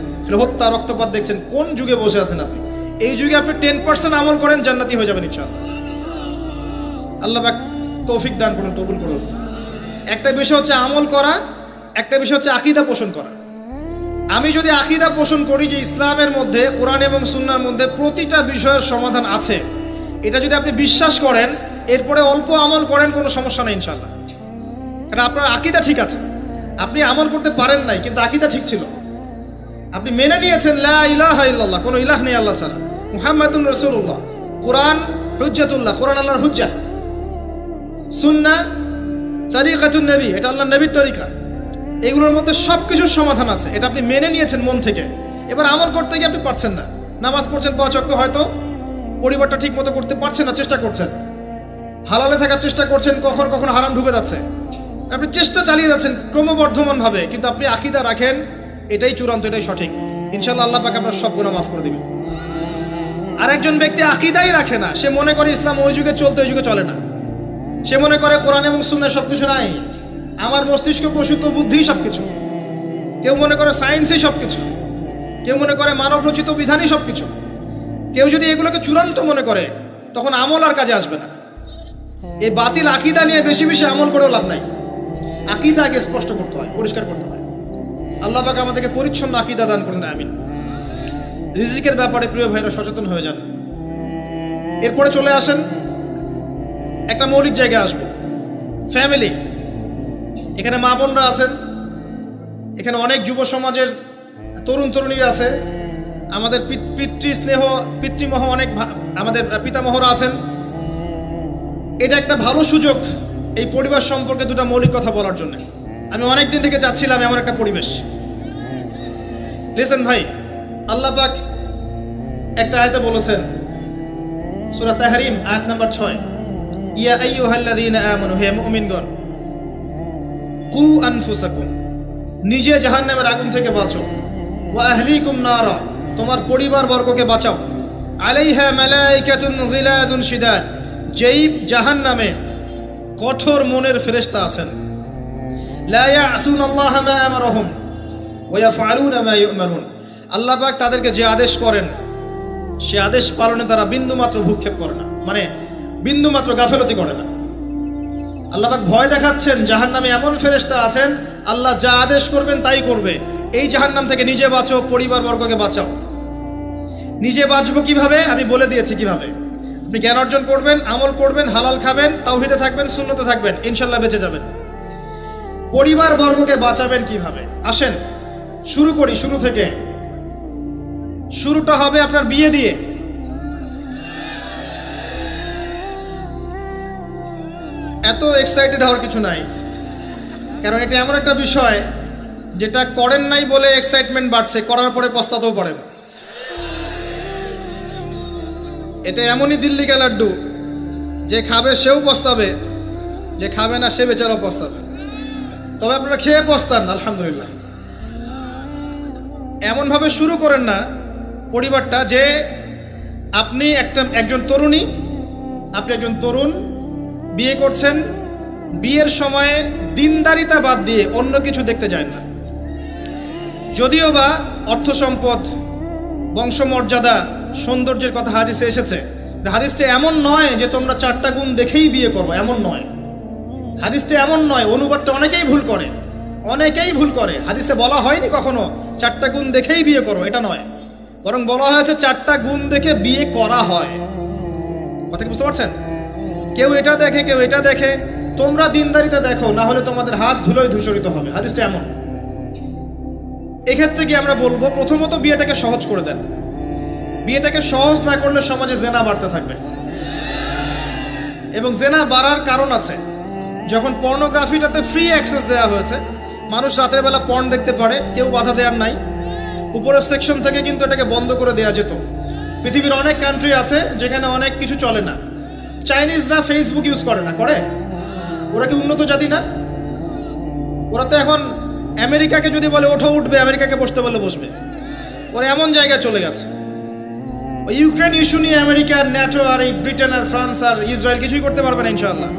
হত্যা, রক্তপাত দেখছেন। কোন যুগে বসে আছেন আপনি? এই যুগে আপনি 10% আমল করেন, জান্নাতি হয়ে যাবেন ইনশাআল্লাহ। আল্লাহ পাক তৌফিক দান করুন, কবুল করুন। একটা বিষয় হচ্ছে আমল করা, একটা বিষয় হচ্ছে আকীদা পোষণ করা। আমি যদি আকীদা পোষণ করি যে ইসলামের মধ্যে, কোরআন এবং সুন্নাহর মধ্যে প্রতিটা বিষয়ের সমাধান আছে, এটা যদি আপনি বিশ্বাস করেন, এরপরে অল্প আমল করেন, কোনো সমস্যা নেই ইনশাআল্লাহ। কারণ আপনার আকীদা ঠিক আছে। আপনি আমল করতে পারেন নাই, কিন্তু আকীদা ঠিক ছিল। আপনি মেনে নিয়েছেন লা ইলাহা ইল্লাল্লাহ, কোনো ইলাহ নেই আল্লাহ ছাড়া, মুহাম্মাদুর রাসূলুল্লাহ, কোরআন হুজ্জাতুল্লাহ, কোরআন আল্লাহর হুজ্জা, সুন্নাহ তরিকাতুন নবী, এটা আল্লাহর নবীর তরিকা। এগুলোর মধ্যে সব কিছুর সমাধান আছে, এটা আপনি মেনে নিয়েছেন মন থেকে। এবার আমল করতে গিয়ে আপনি পারছেন না। নামাজ পড়ছেন 5 ওয়াক্ত, হয়তো পরিবারটা ঠিক মতো করতে পারছেন না, চেষ্টা করছেন, হালালে থাকার চেষ্টা করছেন, কখন কখন হারাম ঢুকে যাচ্ছে, আপনি চেষ্টা চালিয়ে যাচ্ছেন ক্রমবর্ধমানভাবে, কিন্তু আপনি আকীদা রাখেন এটাই চূড়ান্ত, এটাই সঠিক, ইনশাআল্লাহ আল্লাহ পাক আপনার সব গুনাহ মাফ করে দিবেন। আরেকজন ব্যক্তি আকীদাই রাখে না, সে মনে করে ইসলাম ওই যুগে চলতে, ওই যুগে চলে না। সে মনে করে কোরআন এবং সুন্নাহ সবকিছু নাই, আমার মস্তিষ্ক প্রসূত বুদ্ধি সবকিছু। কেউ মনে করে সায়েন্সই সবকিছু, কেউ মনে করে মানব রচিত বিধানই সবকিছু। কেউ যদি এগুলোকে চূড়ান্ত মনে করে, তখন আমল আর কাজে আসবে না। এই বাতিল আকীদা নিয়ে বেশি বেশি আমল করেও লাভ নাই। আকীদা আগে স্পষ্ট করতে হয়, পরিষ্কার করতে হয়। আল্লাহ পাক আমাদেরকে পরিচ্ছন্ন আকীদা দান করুন, আমিন। রিজিকের ব্যাপারে প্রিয় ভাইরা সচেতন হয়ে যান। এরপরে চলে আসেন একটা মৌলিক জায়গায় আসবো, ফ্যামিলি। এখানে মা বোনরা আছেন, এখানে অনেক যুব সমাজের তরুণ তরুণীরা আছে, আমাদের পিতৃমহ অনেক আমাদের পিতামহরা আছেন। এটা একটা ভালো সুযোগ এই পরিবার সম্পর্কে দুটো মৌলিক কথা বলার জন্য। আমি অনেক দিন থেকে চাচ্ছিলাম এমন একটা পরিবেশ। লিসেন ভাই, আল্লাহ পাক একটা আয়াতে বলেছেন, সূরা তাহরিম আয়াত নাম্বার 6, ইয়া আইয়ুহাল্লাযীনা আমানু, হে মুমিনগণ, কু আনফুসাকুম, নিজে জাহান্নামের আগুন থেকে বাঁচো, ওয়া আহলিকুম নারা, তোমার পরিবার বর্গকে বাঁচাও, আলাইহা মালাইকাতুন গিলাজুন শিদাদ, যেই জাহান্নামে কঠোর মনের ফেরেশতা আছেন, লা ইয়াসুনাল্লাহা মা আমারহুম ওয়া ইয়াফআলুনা মা ইউমারুন, আল্লাহ পাক তাদেরকে যে আদেশ করেন সে আদেশ পালনে তারা বিন্দুমাত্র ভূক্ষেপ করে না, মানে বিন্দুমাত্র গাফেলতি করে না। আল্লাহ পাক ভয় দেখাচ্ছেন জাহান্নামে এমন ফেরেশতা আছেন, আল্লাহ যা আদেশ করবেন তাই করবে। এই জাহান্নাম থেকে নিজে বাঁচো, পরিবার বর্গকে বাঁচাও। নিজে বাঁচবো কিভাবে? আমি বলে দিয়েছি কিভাবে। আপনি জ্ঞান অর্জন করবেন, আমল করবেন, হালাল খাবেন, তাওহীদে থাকবেন, সুন্নতে থাকবেন, ইনশাআল্লাহ বেঁচে যাবেন। পরিবার বর্গকে বাঁচাবেন কিভাবে? আসেন শুরু করি, শুরু থেকে। শুরুটা হবে আপনার বিয়ে দিয়ে। এত এক্সাইটেড হওয়ার কিছু নাই, কারণ এটা এমন একটা বিষয় যেটা করেন নাই বলে এক্সাইটমেন্ট বাড়ছে, করার পরে পস্তাতেও পারেন। এটা এমনই দিল্লি কা লাড্ডু, যে খাবে সেও পস্তাবে, যে খাবে না সে বেচারাও পস্তাবে। তবে আপনারা খেয়ে পস্তান, আলহামদুলিল্লাহ। এমনভাবে শুরু করেন না পরিবারটা যে আপনি একজন তরুণী, আপনি একজন তরুণ, বিয়ে করছেন, বিয়ের সময়ে দিনদারিতা বাদ দিয়ে অন্য কিছু দেখতে যায় না। যদিও বা অর্থ সম্পদ, বংশমর্যাদা, সৌন্দর্যের কথা হাদিসে এসেছে, হাদিসটা এমন নয় যে তোমরা 4টা গুণ দেখেই বিয়ে করবো, এমন নয়। হাদিসটা এমন নয়, অনুবাদটা অনেকেই ভুল করে, অনেকেই ভুল করে। হাদিসে বলা হয়নি কখনো 4টা গুণ দেখেই বিয়ে করো, এটা নয়। বরং বলা হয়েছে 4টা গুণ দেখে বিয়ে করা হয়। কথা কি বুঝতে পারছেন? কেউ এটা দেখে, কেউ এটা দেখে। তোমরা দিনদারিতা দেখো, না হলে তোমাদের হাত ধুলোয় ধূসরিত হবে। হাদিসটা এমন। এক্ষেত্রে কি আমরা বলবো, প্রথমত বিয়েটাকে সহজ করে দেন। বিয়েটাকে সহজ না করলে সমাজে জেনা বাড়তে থাকবে, এবং জেনা বাড়ার কারণ আছে। যখন পর্নোগ্রাফিটাতে ফ্রি অ্যাক্সেস দেওয়া হয়েছে, মানুষ রাতের বেলা পর্ন দেখতে পারে, কেউ বাধা দেওয়ার নাই। উপরের সেকশন থেকে কিন্তু এটাকে বন্ধ করে দেওয়া যেত। পৃথিবীর অনেক কান্ট্রি আছে যেখানে অনেক কিছু চলে না। চাইনিজরা ফেসবুক ইউজ করে না, করে? ওরা কি উন্নত জাতি না? ওরা তো এখন আমেরিকাকে যদি বলে ওঠো উঠবে, আমেরিকাকে বসতে বলে বসবে। ওরা এমন জায়গায় চলে গেছে। ওই ইউক্রেন ইস্যু নিয়ে আমেরিকা আর ন্যাটো আর এই ব্রিটেন আর ফ্রান্স আর ইসরায়েল কিছুই করতে পারবে না ইনশাআল্লাহ।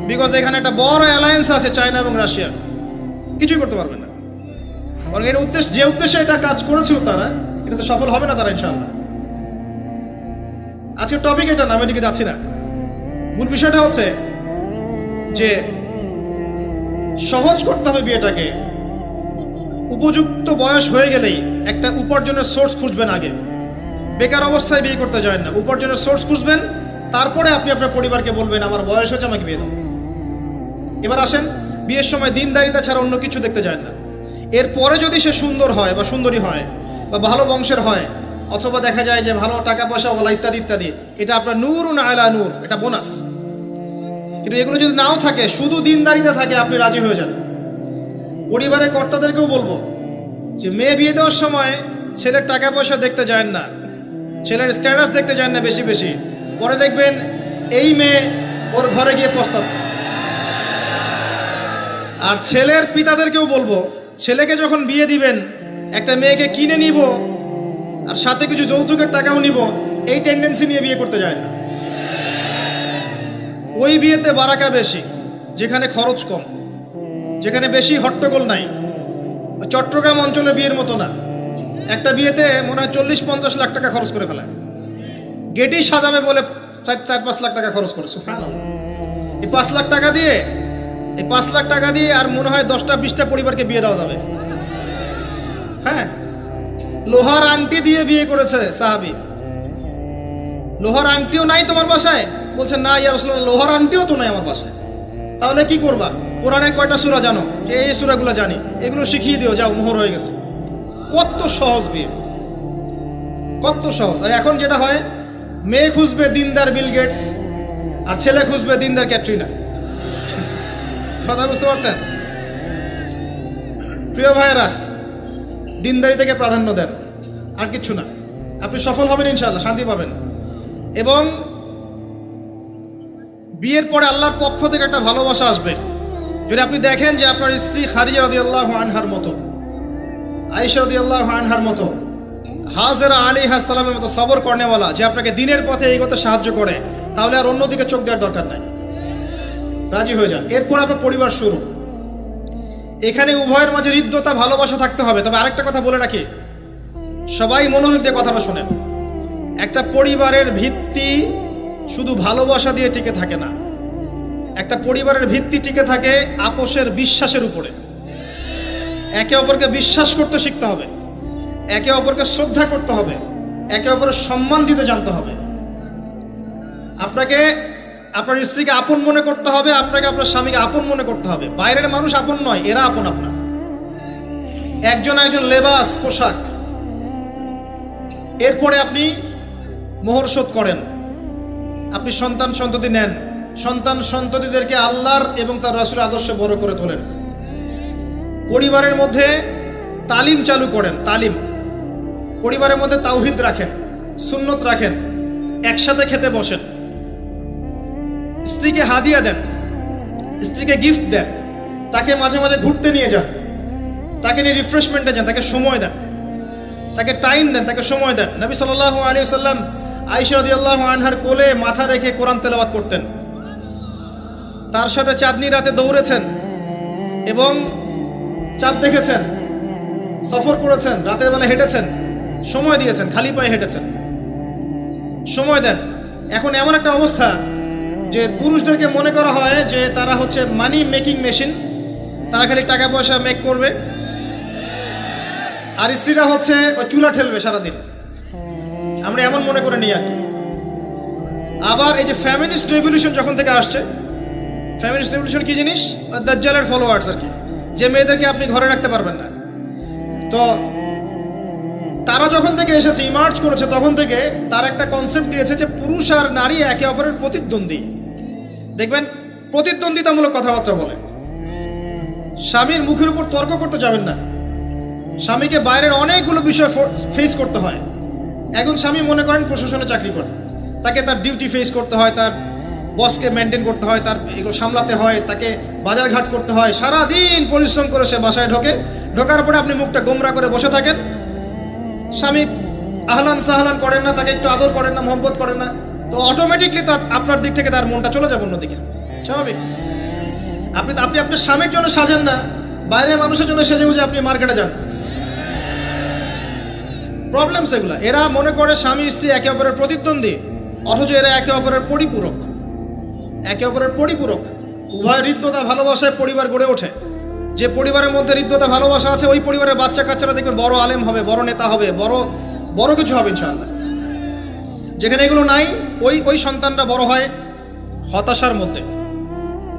বিকজ এখানে একটা বড় অ্যালায়েন্স আছে চায়না এবং রাশিয়ার, কিছুই করতে পারবে না। কারণ এর উদ্দেশ্য, যে উদ্দেশ্যে এটা কাজ করেছিল তারা, এটা তো সফল হবে না তারা ইনশাআল্লাহ। আজকের টপিক এটা না, আমি এদিকে যাচ্ছি না। মূল বিষয়টা হচ্ছে যে সহজ করতে হবে বিয়েটাকে। উপযুক্ত বয়স হয়ে গেলেই একটা উপার্জনের সোর্স খুঁজবেন আগে। বেকার অবস্থায় বিয়ে করতে যায় না, উপার্জনের সোর্স খুঁজবেন, তারপরে আপনি আপনার পরিবারকে বলবেন আমার বয়স হচ্ছে, আমাকে বিয়ে দাও। এবার আসেন, বিয়ের সময় দিনদারিতা ছাড়া অন্য কিছু দেখতে যায় না। এরপরে যদি সে সুন্দর হয় বা সুন্দরী হয় বা ভালো বংশের হয়, অথবা দেখা যায় যে ভালো টাকা পয়সা ওলা ইত্যাদি ইত্যাদি, এটা আপনার নূরুন আলা নূর, এটা বোনাস। কিন্তু এগুলো যদি নাও থাকে, শুধু দিনদারিতা থাকে, আপনি রাজি হয়ে যান। পরিবারের কর্তাদেরকেও বলবো যে মেয়ে বিয়ে দেওয়ার সময় ছেলের টাকা পয়সা দেখতে যায় না, ছেলের স্ট্যাটাস দেখতে যায় না বেশি বেশি, পরে দেখবেন এই মেয়ে ওর ঘরে গিয়ে পস্তাচ্ছে। আর ছেলের পিতাদেরকেও বলবো, ছেলেকে যখন বিয়ে দিবেন, একটা মেয়েকে কিনে নিব আর সাথে কিছু যৌতুকের টাকাও নিব, এই টেন্ডেন্সি নিয়ে বিয়ে করতে যায় না। ওই বিয়েতে বারাকা বেশি, যেখানে খরচ কম, যেখানে বেশি হট্টগোল নাই। চট্টগ্রাম অঞ্চলের বিয়ের মতো না, একটা বিয়েতে মনে হয় 40-50 লাখ টাকা খরচ করে ফেলায়, গেটেই সাজাবে বলে 4-5 লাখ টাকা খরচ করে। সুবহানাল্লাহ। এই 5 লাখ টাকা দিয়ে, এই 5 লাখ টাকা দিয়ে আর মনে হয় 10টা-20টা পরিবারকে বিয়ে দেওয়া যাবে। হ্যাঁ, লোহার আংটি দিয়ে বিয়ে করেছে সাহাবী। লোহার আংটিও নাই তোমার বাসায়? বলছে না ইয়া রাসূলুল্লাহ, লোহার আংটিও তো নাই আমার বাসায়। তাহলে কি করবা? কোরআনের কয়টা সূরা জানো? যে এই সূরাগুলো জানি, এগুলো শিখিয়ে দিও, যাও, মোহর হয়ে গেছে। কত সহজ বিয়ে, কত সহজ। আর এখন যেটা হয়, মেয়ে খুঁজবে দিনদার বিল গেটস আর ছেলে খুঁজবে দিনদার ক্যাটরিনা। কথা বুঝতে পারছেন? প্রিয় ভাইয়েরা, দিনদারি থেকে প্রাধান্য দেন, আর কিচ্ছু না। আপনি সফল হবেন ইনশাআল্লাহ, শান্তি পাবেন। এবং বিয়ের পরে আল্লাহর পক্ষ থেকে একটা ভালোবাসা আসবে। যদি আপনি দেখেন যে আপনার স্ত্রী খাদিজা রাদিয়াল্লাহু আনহার মতো, আয়েশা রাদিয়াল্লাহু আনহার মতো, হাজেরা আলাইহিস সালামের মতো সবর করেনেওয়ালা, যে আপনাকে দিনের পথে এগোতে সাহায্য করে, তাহলে আর অন্যদিকে চোখ দেওয়ার দরকার নাই, রাজি হয়ে যান। এরপর আপনার পরিবার শুরু। এখানে উভয়ের মাঝে হৃদ্যতা, ভালোবাসা থাকতে হবে। তবে আরেকটা কথা বলে রাখি, সবাই মনোযোগ দিয়ে কথাটা শোনেন। একটা পরিবারের ভিত্তি শুধু ভালোবাসা দিয়ে টিকে থাকে না। একটা পরিবারের ভিত্তি টিকে থাকে আপোষের বিশ্বাসের উপরে। একে অপরকে বিশ্বাস করতে শিখতে হবে, একে অপরকে শ্রদ্ধা করতে হবে, একে অপরের সম্মান দিতে জানতে হবে। আপনাকে আপনার স্ত্রীকে আপন মনে করতে হবে, আপনাকে আপনার স্বামীকে আপন মনে করতে হবে। বাইরের মানুষ আপন নয়, এরা আপন আপনার। একজন একজন লেবাস, পোশাক। এরপরে আপনি মোহর শোধ করেন, আপনি সন্তান সন্ততি নেন, সন্তান সন্ততিদেরকে আল্লাহর এবং তার রাসূলের আদর্শে বড় করে তোলেন। পরিবারের মধ্যে তালিম চালু করেন, তালিম। পরিবারের মধ্যে তাওহীদ রাখেন, সুন্নত রাখেন, একসাথে খেতে বসেন। স্ত্রীকে হাদিয়া দেন, স্ত্রীকে গিফট দেন, তাকে মাঝে মাঝে ঘুরতে নিয়ে যান, তাকে নিয়ে রিফ্রেশমেন্টে যান, তাকে সময় দেন, তাকে টাইম দেন, তাকে সময় দেন। নবী সাল্লাল্লাহু আলাইহি ওয়াসাল্লাম আয়েশা রাদিয়াল্লাহু আনহার কোলে মাথা রেখে কোরআন তেলাওয়াত করতেন। তার সাথে চাঁদনি রাতে দৌড়েছেন এবং চাঁদ দেখেছেন, সফর করেছেন, রাতের বেলা হেঁটেছেন, সময় দিয়েছেন, খালি পায়ে হেঁটেছেন। সময় দেন। এখন এমন একটা অবস্থা যে পুরুষদেরকে মনে করা হয় যে তারা হচ্ছে মানি মেকিং মেশিন, তারা খালি টাকা পয়সা মেক করবে, আর স্ত্রীরা হচ্ছে ওই চুলা ঠেলবে সারাদিন। আমরা এমন মনে করে নিই আর কি। আবার এই যে ফ্যামিনিস্ট রেভলিউশন যখন থেকে আসছে, ফ্যামিনিস্ট রেভলিউশন কি জিনিস? দাজ্জালের ফলোয়ার্স আর কি, যে মেয়েদেরকে আপনি ঘরে রাখতে পারবেন না। তো তারা যখন থেকে এসেছে, ইমার্জ করেছে, তখন থেকে তার একটা কনসেপ্ট দিয়েছে যে পুরুষ আর নারী একে অপরের প্রতিদ্বন্দ্বী। দেখবেন প্রতিদ্বন্দ্বিতামূলক কথাবার্তা বলে। স্বামীর মুখের উপর তর্ক করতে যাবেন না। স্বামীকে বাইরের অনেকগুলো বিষয় ফেস করতে হয়। একজন স্বামী মনে করেন প্রশাসনে চাকরি করে, তাকে তার ডিউটি ফেস করতে হয়, তার বসকে মেনটেন করতে হয়, তার এগুলো সামলাতে হয়, তাকে বাজারঘাট করতে হয়। সারাদিন পরিশ্রম করে সে বাসায় ঢোকার পরে আপনি মুখটা গোমরা করে বসে থাকেন। স্বামী আহলান সাহলান করেন না, তাকে একটু আদর করেন না, মহব্বত করেন না, তো অটোমেটিকলি তো আপনার দিক থেকে তার মনটা চলে যাবে অন্যদিকে, স্বাভাবিক। আপনি আপনি আপনার স্বামীর জন্য সাজেন না, বাইরের মানুষের জন্য সেজে গুজে আপনি মার্কেটে যান। প্রবলেম সেগুলা। এরা মনে করে স্বামী স্ত্রী একে অপরের প্রতিদ্বন্দ্বী, অথচ এরা একে অপরের পরিপূরক, একে অপরের পরিপূরক। উভয় হৃদ্যতা ভালোবাসায় পরিবার গড়ে ওঠে। যে পরিবারের মধ্যে হৃদ্যতা ভালোবাসা আছে, ওই পরিবারের বাচ্চা কাচ্চারা দেখবেন বড় আলেম হবে, বড় নেতা হবে, বড় বড় কিছু হবে ইনশাআল্লাহ। যেখানে এগুলো নাই, ওই ওই সন্তানরা বড় হয় হতাশার মধ্যে,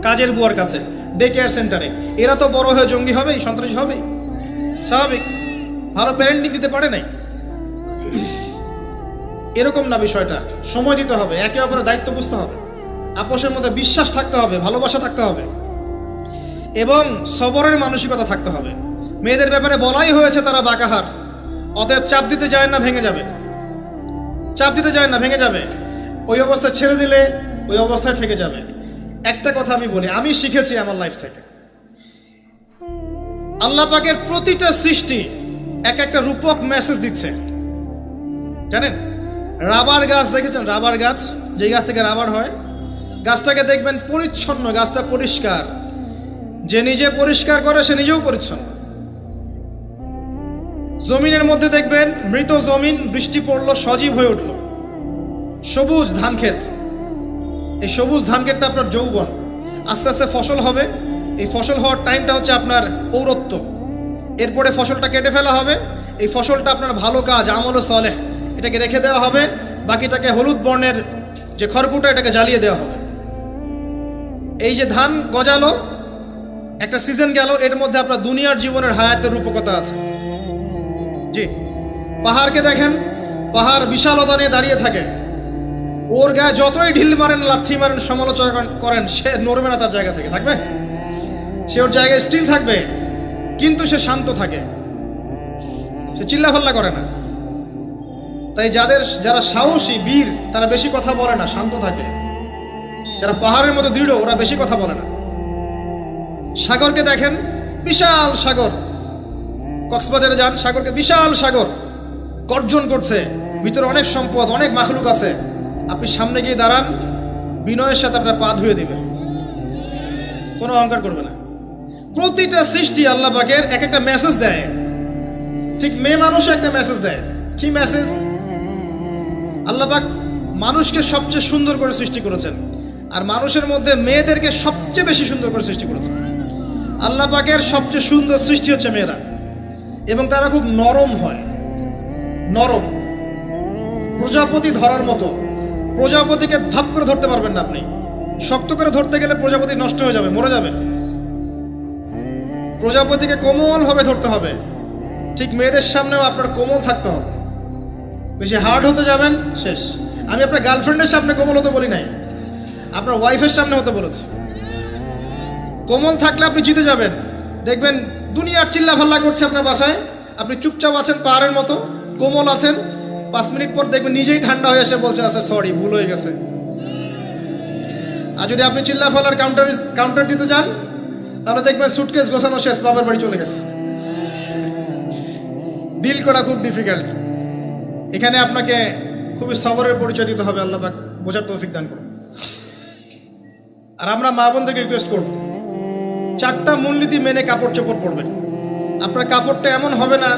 কাজের বুয়ার কাছে, ডে কেয়ার সেন্টারে। এরা তো বড় হয়ে জঙ্গি হবেই, সন্ত্রাসী হবেই, স্বাভাবিক। ভালো প্যারেন্টিং দিতে পারে নাই। এরকম না বিষয়টা। সময় দিতে হবে, একে অপরের দায়িত্ব বুঝতে হবে, আপোষের মধ্যে বিশ্বাস থাকতে হবে, ভালোবাসা থাকতে হবে এবং সবরের মানসিকতা থাকতে হবে। মেয়েদের ব্যাপারে বলাই হয়েছে তারা বাঁকাহার, অতএব চাপ দিতে যায় না, ভেঙে যাবে। চাপ দিতে যায় না, ভেঙে যাবে। ওই অবস্থায় ছেড়ে দিলে ওই অবস্থায় থেকে যাবে। একটা কথা আমি বলি, আমি শিখেছি আমার লাইফ থেকে, আল্লাহ পাকের প্রতিটা সৃষ্টি এক একটা রূপক মেসেজ দিচ্ছে। জানেন, রাবার গাছ দেখেছেন? রাবার গাছ, যে গাছ থেকে রাবার হয়, গাছটাকে দেখবেন পরিচ্ছন্ন, গাছটা পরিষ্কার। যে নিজে পরিষ্কার করে সে নিজেও পরিচ্ছন্ন। জমিনের মধ্যে দেখবেন মৃত জমিন, বৃষ্টি পড়লো, সজীব হয়ে উঠলো, সবুজ ধান ক্ষেত। এই সবুজ ধান ক্ষেতটা আপনার যৌবন, আস্তে আস্তে ফসল হবে। এই ফসল হওয়ার টাইমটা হচ্ছে আপনার পৌরত্ব। এরপরে ফসলটা কেটে ফেলা হবে। এই ফসলটা আপনার ভালো কাজ, আমল সালেহ, এটাকে রেখে দেওয়া হবে। বাকিটাকে হলুদ বর্ণের যে খড়কুটা, এটাকে জ্বালিয়ে দেওয়া হবে। এই যে ধান গজালো, একটা সিজন গেল, এর মধ্যে আপনার দুনিয়ার জীবনের হায়াতের রূপকতা আছে। জি, পাহাড়কে দেখেন, পাহাড় বিশালতা নিয়ে দাঁড়িয়ে থাকে। ওর গায়ে যতই ঢিল মারেন, লাথি মারেন, সমালোচনা করেন, সে নড়বে না তার জায়গা থেকে। থাকবে, সে ওর জায়গায় স্টিল থাকবে, কিন্তু সে শান্ত থাকে, সে চিল্লাফাল্লা করে না। তাই যারা সাহসী বীর, তারা বেশি কথা বলে না, শান্ত থাকে। যারা পাহাড়ের মতো দৃঢ়, ওরা বেশি কথা বলে না। সাগরকে দেখেন, বিশাল সাগর। কক্সবাজারে যান, সাগরকে বিশাল সাগর গর্জন করছে, ভিতরে অনেক সম্পদ, অনেক মাখলুক আছে। আপনি সামনে গিয়ে দাঁড়ান, বিনয়ের সাথে আপনার পা ধুয়ে দিবে, কোনো অহংকার করবে না। প্রতিটা সৃষ্টি আল্লাহ পাকের এক একটা মেসেজ দেয়। ঠিক মেয়ে মানুষও একটা মেসেজ দেয়। কি মেসেজ? আল্লাহ পাক মানুষকে সবচেয়ে সুন্দর করে সৃষ্টি করেছেন, আর মানুষের মধ্যে মেয়েদেরকে সবচেয়ে বেশি সুন্দর করে সৃষ্টি করেছেন। আল্লাহ পাকের সবচেয়ে সুন্দর সৃষ্টি হচ্ছে মেয়েরা, এবং তারা খুব নরম হয়, নরম, প্রজাপতি ধরার মতো। প্রজাপতিকে ধাপ করে ধরতে পারবেন না আপনি। শক্ত করে ধরতে গেলে প্রজাপতি নষ্ট হয়ে যাবে, মরে যাবে। প্রজাপতিকে কোমল ভাবে ধরতে হবে। ঠিক মেয়েদের সামনেও আপনার কোমল থাকতে হবে। বেশি হার্ড হতে যাবেন, শেষ। আমি আপনার গার্লফ্রেন্ডের সামনে কোমল হতে বলি নাই, আপনার ওয়াইফের সামনে হতে বলেছি। কোমল থাকলে আপনি জিতে যাবেন। দেখবেন দুনিয়ার চিল্লা ফাল্লা করছে আপনার বাসায়, আপনি চুপচাপ আছেন, পাহাড়ের মতো কোমল আছেন। 5 মিনিট পর দেখবেন নিজেই ঠান্ডা হয়ে এসে বলছে, আচ্ছা সরি, ভুল হয়ে গেছে। আর যদি আপনি চিল্লা ফাল্লার কাউন্টার দিতে যান, তাহলে দেখবেন সুটকেস গোছানো শেষ, বাবার বাড়ি চলে গেছে। ডিল করা খুব ডিফিকাল্ট। এখানে আপনাকে খুবই সবরের পরিচয় দিতে হবে। আল্লাহ পাক বোঝার তৌফিক দান করুন। আর আমরা মা বোনদেরকে রিকোয়েস্ট করব, 4টা মূলনীতি মেনে কাপড় চোপড় পরবেন। আপনার কাপড়টা এমন হবে না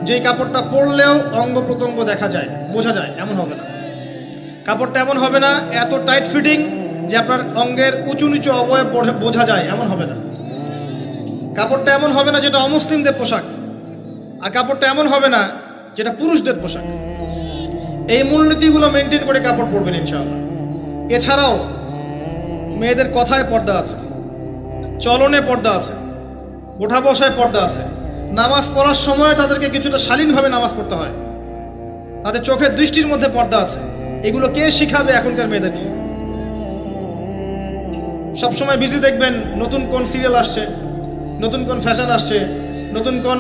যে কাপড়টা পরলেও অঙ্গ প্রত্যঙ্গ দেখা যায়, বোঝা যায়, এমন হবে না। কাপড়টা এমন হবে না এত টাইট ফিটিং যে আপনার অঙ্গের উঁচু নিচু অবয়ব বোঝা যায়, এমন হবে না। কাপড়টা এমন হবে না যেটা অমুসলিমদের পোশাক, আর কাপড়টা এমন হবে না যেটা পুরুষদের পোশাক। এই মূলনীতিগুলো মেনটেন করে কাপড় পরবেন ইনশাআল্লাহ। এছাড়াও মেয়েদের কথায় পর্দা আছে, চলনে পর্দা আছে, ওঠা বসায় পর্দা আছে। নামাজ পড়ার সময় তাদেরকে কিছুটা শালীনভাবে নামাজ পড়তে হয়। তাদের চোখের দৃষ্টির মধ্যে পর্দা আছে। এগুলো কে শিখাবে এখনকার মেয়েদেরকে? সবসময় বিজি দেখবেন, নতুন কোন সিরিয়াল আসছে, নতুন কোন ফ্যাশন আসছে, নতুন কোন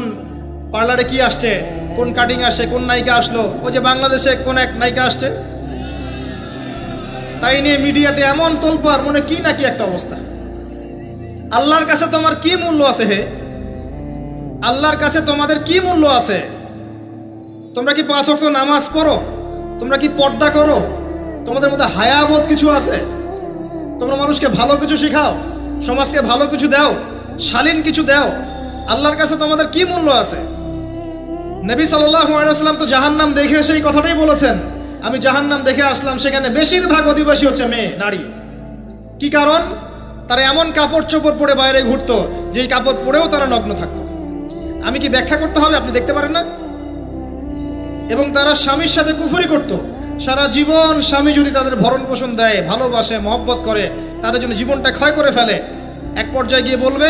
পার্লারে কি আসছে, কোন কাটিং আসছে, কোন নায়িকা আসলো। ওই যে বাংলাদেশে কোন এক নায়িকা আসছে, তাই নিয়ে মিডিয়াতে এমন তোলপাড়, মনে কি নাকি একটা অবস্থা। আল্লাহর কাছে তোমার কি মূল্য আছে? হে আল্লাহর কাছে তোমাদের কি মূল্য আছে? তোমরা কি 5 ওয়াক্ত নামাজ পড়ো? তোমরা কি পর্দা করো? তোমাদের মধ্যে হায়াবোধ কিছু আছে? তোমরা মানুষকে ভালো কিছু শেখাও? সমাজকে ভালো কিছু দাও, শালীন কিছু দাও। আল্লাহর কাছে তোমাদের কি মূল্য আছে? নবী সাল্লাল্লাহু আলাইহি ওয়াসাল্লাম তো জাহান্নাম দেখে এসে এই কথাটাই বলেছেন, আমি জাহান্নাম দেখে আসলাম, সেখানে বেশিরভাগ অধিবাসী হচ্ছে মেয়ে, নারী। কি কারণ? তারা এমন কাপড় চোপড় পরে বাইরে ঘুরতো, যেই কাপড় পরেও তারা নগ্ন থাকতো। আমি কি ব্যাখ্যা করতে হবে? আপনি দেখতে পারেন না? এবং তারা স্বামীর সাথে কুফরি করত। সারা জীবন স্বামী যদি তাদের ভরণ পোষণ দেয়, ভালোবাসে, মহব্বত করে, তাদের জন্য জীবনটা ক্ষয় করে ফেলে, এক পর্যায়ে গিয়ে বলবে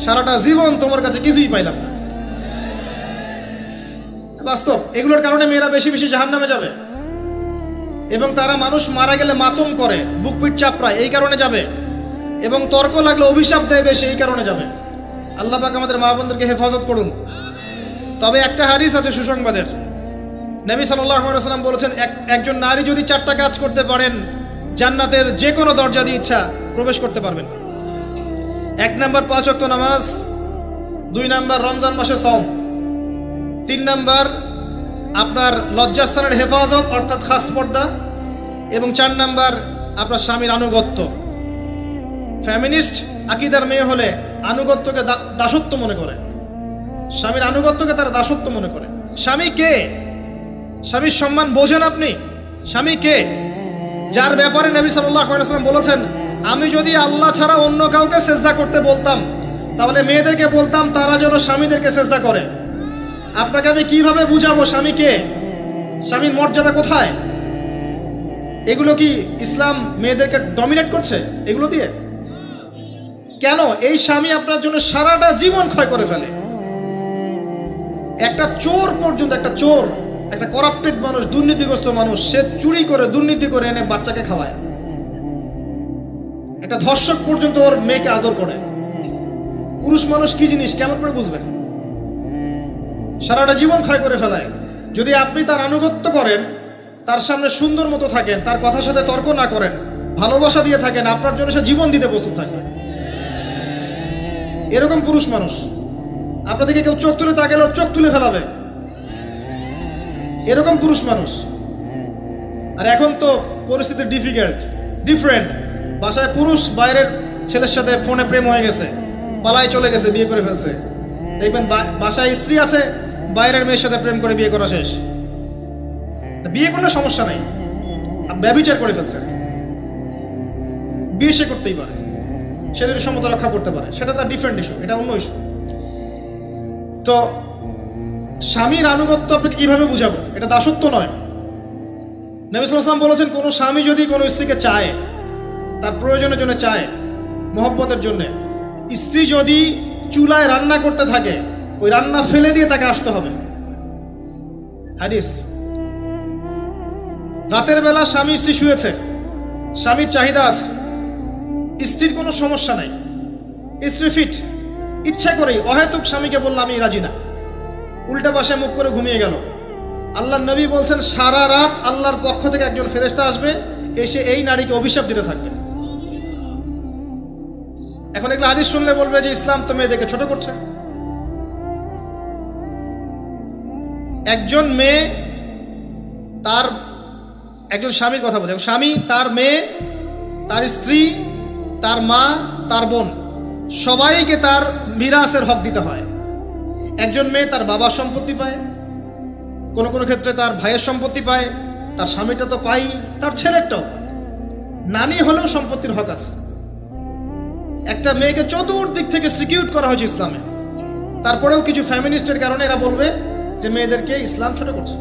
সারাটা জীবন তোমার কাছে কিছুই পাইলাম না। বাস্তব। এগুলোর কারণে মেয়েরা বেশি বেশি জাহান্নামে যাবে। এবং তারা মানুষ মারা গেলে মাতম করে, বুক পিঠ চাপড়ায়, এই কারণে যাবে। এবং তর্ক লাগলে অভিশাপ দেয় বেশি, এই কারণে যাবে। আল্লাহ পাক আমাদের মা বোনদেরকে হেফাজত করুন। তবে একটা হাদিস আছে সুসংবাদের। নবী সাল্লাল্লাহু আলাইহি ওয়াসাল্লাম বলেছেন, একজন নারী যদি 4টা কাজ করতে পারেন, জান্নাতের যে কোনো দরজা দিয়ে ইচ্ছা প্রবেশ করতে পারবেন। 1 নাম্বার 5 ওয়াক্ত নামাজ, 2 নাম্বার রমজান মাসে সওম, 3 নাম্বার আপনার লজ্জাস্থানের হেফাজত অর্থাৎ খাস পর্দা, এবং 4 নাম্বার আপনার স্বামীর আনুগত্য। ফ্যামিনিস্ট আকীদার মেয়ে হলে আনুগত্যকে দাসত্ব মনে করে, স্বামীর আনুগত্যকে তারা দাসত্ব মনে করে। স্বামী কে? স্বামীর সম্মান বোঝেন আপনি? স্বামী কে? যার ব্যাপারে নবী সাল্লাল্লাহু আলাইহি ওয়াসাল্লাম বলেছেন, আমি যদি আল্লাহ ছাড়া অন্য কাউকে সেজদা করতে বলতাম, তাহলে মেয়েদেরকে বলতাম তারা যেন স্বামীদেরকে সেজদা করে। আপনাকে আমি কিভাবে বুঝাবো স্বামী কে, স্বামীর মর্যাদা কোথায়? এগুলো কি ইসলাম মেয়েদেরকে ডমিনেট করছে এগুলো দিয়ে? কেন? এই স্বামী আপনার জন্য সারাটা জীবন ক্ষয় করে ফেলে। একটা চোর পর্যন্ত, একটা চোর, একটা করাপ্টেড মানুষ, দুর্নীতিগ্রস্ত মানুষ, সে চুরি করে, দুর্নীতি করে এনে বাচ্চাকে খাওয়ায়। একটা ধর্ষক পর্যন্ত ওর মেয়েকে আদর করে। পুরুষ মানুষ কি জিনিস কেমন করে বুঝবেন? সারাটা জীবন ক্ষয় করে ফেলায়। যদি আপনি তার আনুগত্য করেন, তার সামনে সুন্দর মতো থাকেন, তার কথার সাথে তর্ক না করেন, ভালোবাসা দিয়ে থাকেন, আপনার জন্য সে জীবন দিতে প্রস্তুত থাকবে। এরকম পুরুষ মানুষ। আপনাদেরকে কেউ চোখ তুলে তাকালে চোখ তুলে ফেলাবে, এরকম পুরুষ মানুষ। আর এখন তো পরিস্থিতি ডিফারেন্ট। বাসায় পুরুষ বাইরের ছেলের সাথে ফোনে প্রেম হয়ে গেছে, পালায় চলে গেছে, বিয়ে করে ফেলছে। দেখবেন বাসায় স্ত্রী আছে, বাইরের মেয়ের সাথে প্রেম করে বিয়ে করা শেষ। বিয়ে কোনো সমস্যা নাই, ব্যভিচার করে ফেলছে। বিয়ে সে করতেই পারে, সে যদি সমতা রক্ষা করতে পারে, সেটা তার ডিফারেন্ট ইস্যু, এটা অন্য ইস্যু। তো স্বামীর আনুগত্য আপনাকে কিভাবে বুঝাবো? এটা দাসত্ব নয়। নবী সাল্লাল্লাহু আলাইহি ওয়াসাল্লাম বলেছেন, কোনো স্বামী যদি কোনো স্ত্রীকে চায়, তার প্রয়োজনের জন্য চায়, মহব্বতের জন্য, স্ত্রী যদি চুলায় রান্না করতে থাকে, ওই রান্না ফেলে দিয়ে তাকে আসতে হবে। হাদিস। রাতের বেলা স্বামী স্ত্রী শুয়েছে, স্বামীর চাহিদা আছে, স্ত্রীর কোনো সমস্যা নাই, স্ত্রী ফিট, ইচ্ছা করেই অহেতুক স্বামীকে বলল আমি রাজি না, উল্টা পাশে মুখ করে ঘুমিয়ে গেল। আল্লাহর নবী বলছেন, সারা রাত আল্লাহর পক্ষ থেকে একজন ফেরেশতা আসবে, এসে এই নারীকে অভিশাপ দিতে থাকবে। এখন এগুলো হাদিস শুনলে বলবে যে ইসলাম তো মেয়েদেরকে ছোট করছে। একজন মেয়ে তার, একজন স্বামীর কথা বলছে, স্বামী তার মেয়ে, তার স্ত্রী, তার মা, তার বোন, সবাইকে তার মিরাসের হক দিতে হয়। একজন মেয়ে তার বাবার সম্পত্তি পায়, কোনো কোনো ক্ষেত্রে তার ভাইয়ের সম্পত্তি পায়, তার স্বামীটা তো পাই, তার ছেলেরটাও পায়। নানি হলেও সম্পত্তির হক আছে। একটা মেয়েকে চতুর্দিক থেকে সিকিউর করা হয়েছে ইসলামে। তারপরেও কিছু ফ্যামিনিস্টের কারণে এরা বলবে যে মেয়েদেরকে ইসলাম ছোট করছে।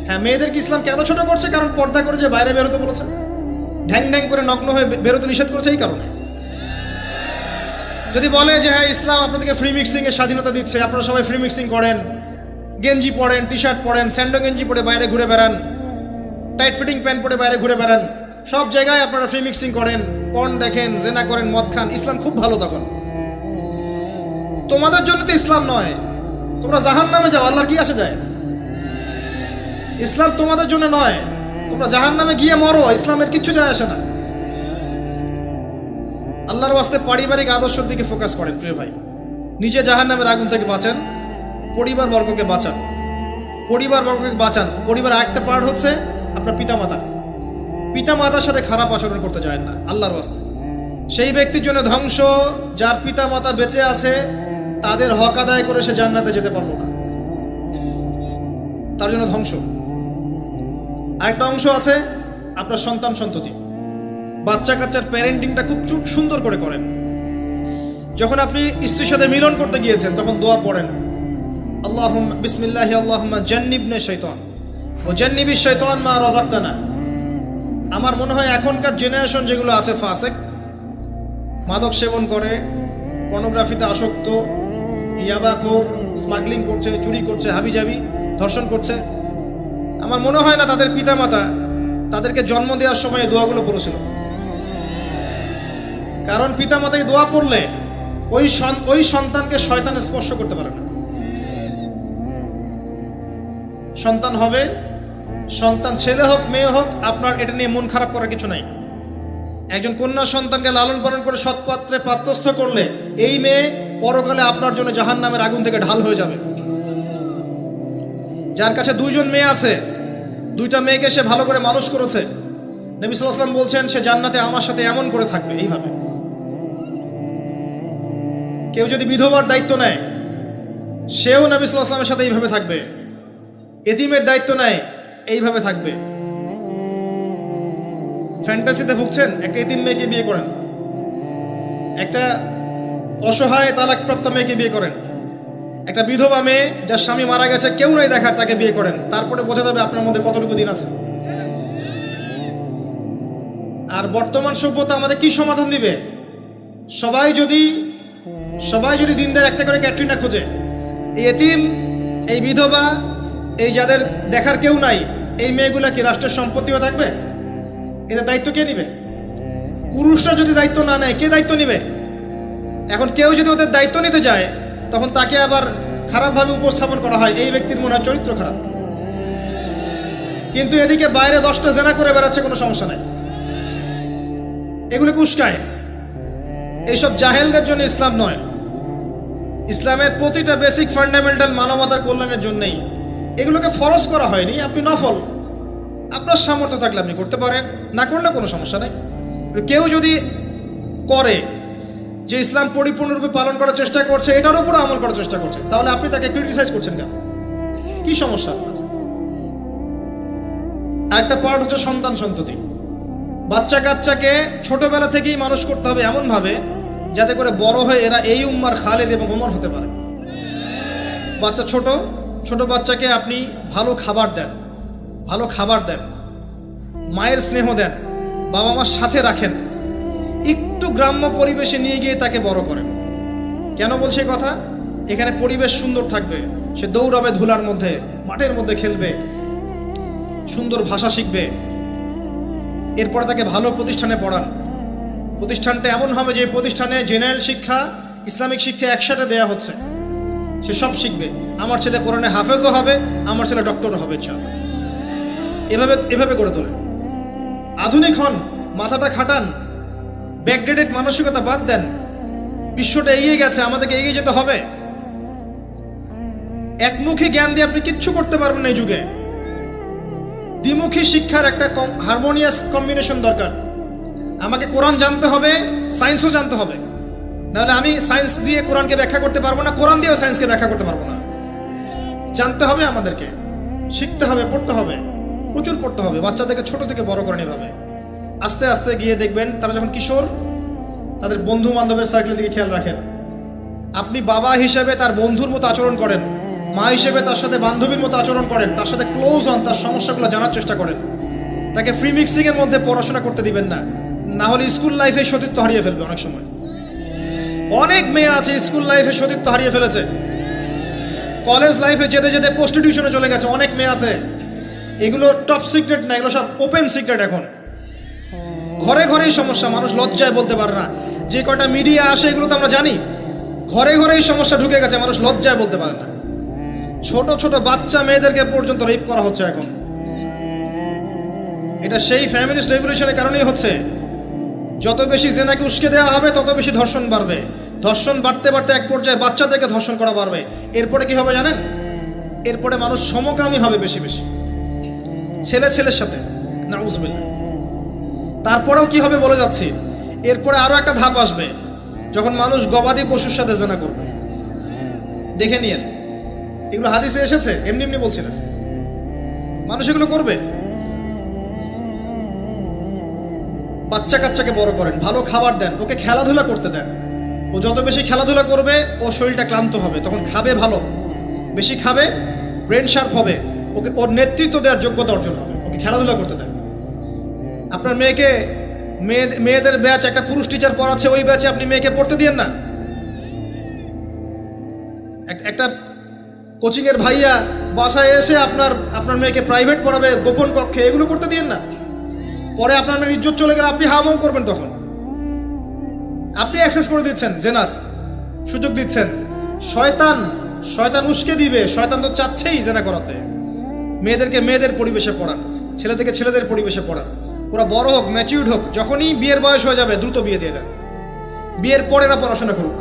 হ্যাঁ, মেয়েদেরকে ইসলাম কেন ছোট করছে? কারণ পর্দা করে যে বাইরে বেরোতে বলেছে, ঢ্যাং ঢ্যাং করে নগ্ন হয়ে বেরোতে নিষেধ করেছে, এই কারণে। যদি বলে যে হ্যাঁ ইসলাম আপনাদেরকে ফ্রি মিক্সিং এর স্বাধীনতা দিচ্ছে, আপনারা সবাই ফ্রি মিক্সিং করেন, গেঞ্জি পরেন, টি শার্ট পরেন, স্যান্ডো গেঞ্জি পরে বাইরে ঘুরে বেড়ান, টাইট ফিটিং প্যান্ট পরে বাইরে ঘুরে বেড়ান, সব জায়গায় আপনারা ফ্রি মিক্সিং করেন, পর্ন দেখেন, জেনা করেন, মদ খান, ইসলাম খুব ভালো। তখন তোমাদের জন্য তো ইসলাম নয়, তোমরা জাহান্নামে যাও, আল্লাহর কি আসে যায়? ইসলাম তোমাদের জন্য নয়, তোমরা জাহান্নামে গিয়ে মরো, ইসলামের কিচ্ছু যায় আসে না। আল্লাহর ওয়াস্তে পারিবারিক আদর্শের দিকে ফোকাস করেন প্রিয় ভাই। নিজে জাহান্নামের আগুন থেকে বাঁচান, পরিবার বর্গকে বাঁচান, পরিবার আরেকটা পার্ট হচ্ছে আপনার পিতামাতা। পিতামাতার সাথে খারাপ আচরণ করতে যায় না আল্লাহর ওয়াস্তে। সেই ব্যক্তির জন্য ধ্বংস যার পিতা মাতা বেঁচে আছে, তাদের হক আদায় করে সে জান্নাতে যেতে পারলো না, তার জন্য ধ্বংস। আরেকটা অংশ আছে আপনার সন্তান সন্ততি। বাচ্চা কাচ্চার প্যারেন্টিংটা খুব সুন্দর করে করেন। যখন আপনি স্ত্রীর সাথে মিলন করতে গিয়েছেন তখন দোয়া পড়েন, আল্লাহুম্মা বিসমিল্লাহি আল্লাহুম্মা জান্নিবনা শাইতান ও জান্নিবিশ শাইতান মা রাযাকতানা। আমার মনে হয় এখনকার জেনারেশন যেগুলো আছে ফাসেক, মাদক সেবন করে, পর্নোগ্রাফিতে আসক্ত, ইয়াবাখোর, স্মাগলিং করছে, চুরি করছে, হাবিজাবি, ধর্ষণ করছে, আমার মনে হয় না তাদের পিতামাতা তাদেরকে জন্ম দেওয়ার সময় এই দোয়াগুলো পড়েছিল। কারণ পিতামাতাকে দোয়া পড়লে ওই সন্তানকে শয়তান স্পর্শ করতে পারে না। সন্তান হবে, সন্তান ছেলে হোক মেয়ে হোক, আপনার এটা নিয়ে মন খারাপ করার কিছু নাই। একজন কন্যা সন্তানকে লালন পালন করে সৎপাত্রে পাত্রস্থ করলে এই মেয়ে পরকালে আপনার জন্য জাহান্নামের আগুন থেকে ঢাল হয়ে যাবে। যার কাছে দুইজন মেয়ে আছে, দুইটা মেয়েকে সে ভালো করে মানুষ করেছে, নবী সাল্লাল্লাহু আলাইহি ওয়াসাল্লাম বলছেন সে জান্নাতে আমার সাথে এমন করে থাকবে, এইভাবে। কেউ যদি বিধবার দায়িত্ব নেয়, সেও নবী সাল্লাল্লাহু আলাইহি ওয়াসাল্লামের সাথে এইভাবে থাকবে। এতিমের দায়িত্ব নেয়, এইভাবে থাকবে। ফ্যান্টাসিতে ভুগছেন, একটা এতিম মেয়েকে বিয়ে করেন, একটা অসহায় তালাকপ্রাপ্ত মেয়েকে বিয়ে করেন, একটা বিধবা মেয়ে যার স্বামী মারা গেছে, কেউ নাই দেখার, তাকে বিয়ে করেন, তারপরে বোঝা যাবে আপনার মধ্যে কতটুকু দিন আছে। আর বর্তমান সভ্যতা আমাদের কি সমাধান দিবে? সবাই যদি দিনদার একটা করে ক্যাটরিনা খোঁজে, এই এতিম, এই বিধবা, এই যাদের দেখার কেউ নাই, এই মেয়েগুলা কি রাষ্ট্রের সম্পত্তিও থাকবে? এদের দায়িত্ব কে নিবে? পুরুষরা যদি দায়িত্ব না নেয়, কে দায়িত্ব নিবে? এখন কেউ যদি ওদের দায়িত্ব নিতে যায়, তখন তাকে আবার খারাপভাবে উপস্থাপন করা হয়, এই ব্যক্তির মনে হয় চরিত্র খারাপ। কিন্তু এদিকে বাইরে 10টা জেনা করে বেড়াচ্ছে, কোনো সমস্যা নাই, এগুলোকে উস্কায়। এইসব জাহেলদের জন্য ইসলাম নয়। ইসলামের প্রতিটা বেসিক ফান্ডামেন্টাল মানবতার কল্যাণের জন্যই। এগুলোকে ফরজ করা হয়নি, আপনি নফল, আপনার সামর্থ্য থাকলে আপনি করতে পারেন, না করলে কোনো সমস্যা নেই। কেউ যদি করে যে ইসলাম পরিপূর্ণরূপে পালন করার চেষ্টা করছে, এটার উপরে আমল করার চেষ্টা করছে, তাহলে আপনি তাকে ক্রিটিসাইজ করছেন কেন? কি সমস্যা আপনার? আরেকটা পার্ট হচ্ছে সন্তান সন্ততি। বাচ্চা কাচ্চাকে ছোটবেলা থেকেই মানুষ করতে হবে এমনভাবে যাতে করে বড় হয়ে এরা এই উম্মার খালেদ এবং ওমর হতে পারে। বাচ্চা ছোট বাচ্চাকে আপনি ভালো খাবার দেন, মায়ের স্নেহ দেন, বাবা মার সাথে রাখেন, একটু গ্রাম্য পরিবেশে নিয়ে গিয়ে তাকে বড় করেন। কেন বলছে কথা? এখানে পরিবেশ সুন্দর থাকবে, সে দৌড়াবে ধুলার মধ্যে, মাঠের মধ্যে খেলবে, সুন্দর ভাষা শিখবে। এরপরে তাকে ভালো প্রতিষ্ঠানে পড়ান। প্রতিষ্ঠানটা এমন হবে যে প্রতিষ্ঠানে জেনারেল শিক্ষা, ইসলামিক শিক্ষা একসাথে দেয়া হচ্ছে, সে সব শিখবে। আমার ছেলে কোরআনে হাফেজও হবে, আমার ছেলে ডক্টরও হবে ইনশাআল্লাহ। এভাবে করে তোলে। আধুনিক হন, মাথাটা খাটান, ব্যাকডেটেড মানসিকতা বাদ দেন। বিশ্বটা এগিয়ে গেছে, আমাদেরকে এগিয়ে যেতে হবে। একমুখী জ্ঞান দিয়ে আপনি কিচ্ছু করতে পারবেন না এই যুগে। দ্বিমুখী শিক্ষার একটা হারমোনিয়াস কম্বিনেশন দরকার। আমাকে কোরআন জানতে হবে, সায়েন্সও জানতে হবে, নাহলে আমি সায়েন্স দিয়ে কোরআনকে ব্যাখ্যা করতে পারবো না, কোরআন দিয়েও সায়েন্সকে ব্যাখ্যা করতে পারবো না। জানতে হবে, আমাদেরকে শিখতে হবে, পড়তে হবে, প্রচুর পড়তে হবে। বাচ্চাদেরকে ছোট থেকে বড় করেন এভাবে। আস্তে আস্তে গিয়ে দেখবেন তারা যখন কিশোর, তাদের বন্ধু বান্ধবের সার্কেল দিকে খেয়াল রাখেন। আপনি বাবা হিসেবে তার বন্ধুর মতো আচরণ করেন, মা হিসেবে তার সাথে বান্ধবীর মতো আচরণ করেন, তার সাথে ক্লোজ হন, তার সমস্যাগুলো জানার চেষ্টা করেন। তাকে ফ্রি মিক্সিং এর মধ্যে পড়াশোনা করতে দিবেন না, না হলে স্কুল লাইফে সতীত্ব হারিয়ে ফেলবে। অনেক সময় অনেক মেয়ে আছে স্কুল লাইফে সতীত্ব হারিয়ে ফেলেছে, কলেজ লাইফে যেতে যেতে প্রস্টিটিউশনে চলে গেছে। অনেক মেয়ে আছে, এগুলো টপ সিক্রেট না, এগুলো সব ওপেন সিক্রেট। এখন ঘরে ঘরেই সমস্যা, মানুষ লজ্জায় বলতে পারে না। যে কটা মিডিয়া আসে এগুলো তো আমরা জানি, ঘরে ঘরেই সমস্যা ঢুকে গেছে, মানুষ লজ্জায় বলতে পারে না। ছোট ছোট বাচ্চা মেয়েদেরকে পর্যন্ত রেপ করা হচ্ছে এখন। এটা সেই ফ্যামিলিস্ট রেভলিউশনের কারণেই হচ্ছে। যত বেশি জেনাকে উস্কে দেওয়া হবে, তত বেশি ধর্ষণ বাড়বে। ধর্ষণ বাড়তে বাড়তে এক পর্যায়ে বাচ্চাদেরকে ধর্ষণ করা বাড়বে। এরপরে কি হবে জানেন? এরপরে মানুষ সমকামী হবে বেশি বেশি, ছেলের সাথে, নাউজুবিল্লাহ। তারপরেও কি হবে বলে যাচ্ছি, এরপরে আরো একটা ধাপ আসবে, যখন মানুষ গবাদি পশুর সাথে জেনা করবে। দেখে নিয়েন, এগুলো হাদিসে এসেছে, এমনি এমনি বলছি না, মানুষ এগুলো করবে। বাচ্চা কাচ্চাকে বড় করেন, ভালো খাবার দেন, ওকে খেলাধুলা করতে দেন। ও যত বেশি খেলাধুলা করবে ও শরীরটা ক্লান্ত হবে, তখন খাবে ভালো, বেশি খাবে, ব্রেন শার্প হবে, ওকে ওর নেতৃত্ব দেওয়ার যোগ্যতা অর্জন হবে। ওকে খেলাধুলা করতে দেন। আপনার মেয়েকে মেয়েদের ব্যাচ একটা পুরুষ টিচার পড়াচ্ছে, ওই ব্যাচে আপনি মেয়েকে পড়তে দিয়েন না। একটা কোচিংয়ের ভাইয়া বাসায় এসে আপনার মেয়েকে প্রাইভেট পড়াবে গোপন কক্ষে, এগুলো করতে দিয়েন না। পরে আপনার মেয়ের ইজ্জত চলে গেলে আপনি হামাও করবেন, তখন আপনি অ্যাক্সেস করে দিচ্ছেন, জেনার সুযোগ দিচ্ছেন। শয়তান উস্কে দিবে, শয়তান তো চাচ্ছেই জেনা করাতে। মেয়েদেরকে মেয়েদের পরিবেশে পড়ান, ছেলেদেরকে ছেলেদের পরিবেশে পড়ান। ওরা বড় হোক, ম্যাচিউরড হোক, যখনই বিয়ের বয়স হয়ে যাবে দ্রুত বিয়ে দিয়ে দেন। বিয়ের পর এরা পড়াশোনা করুক।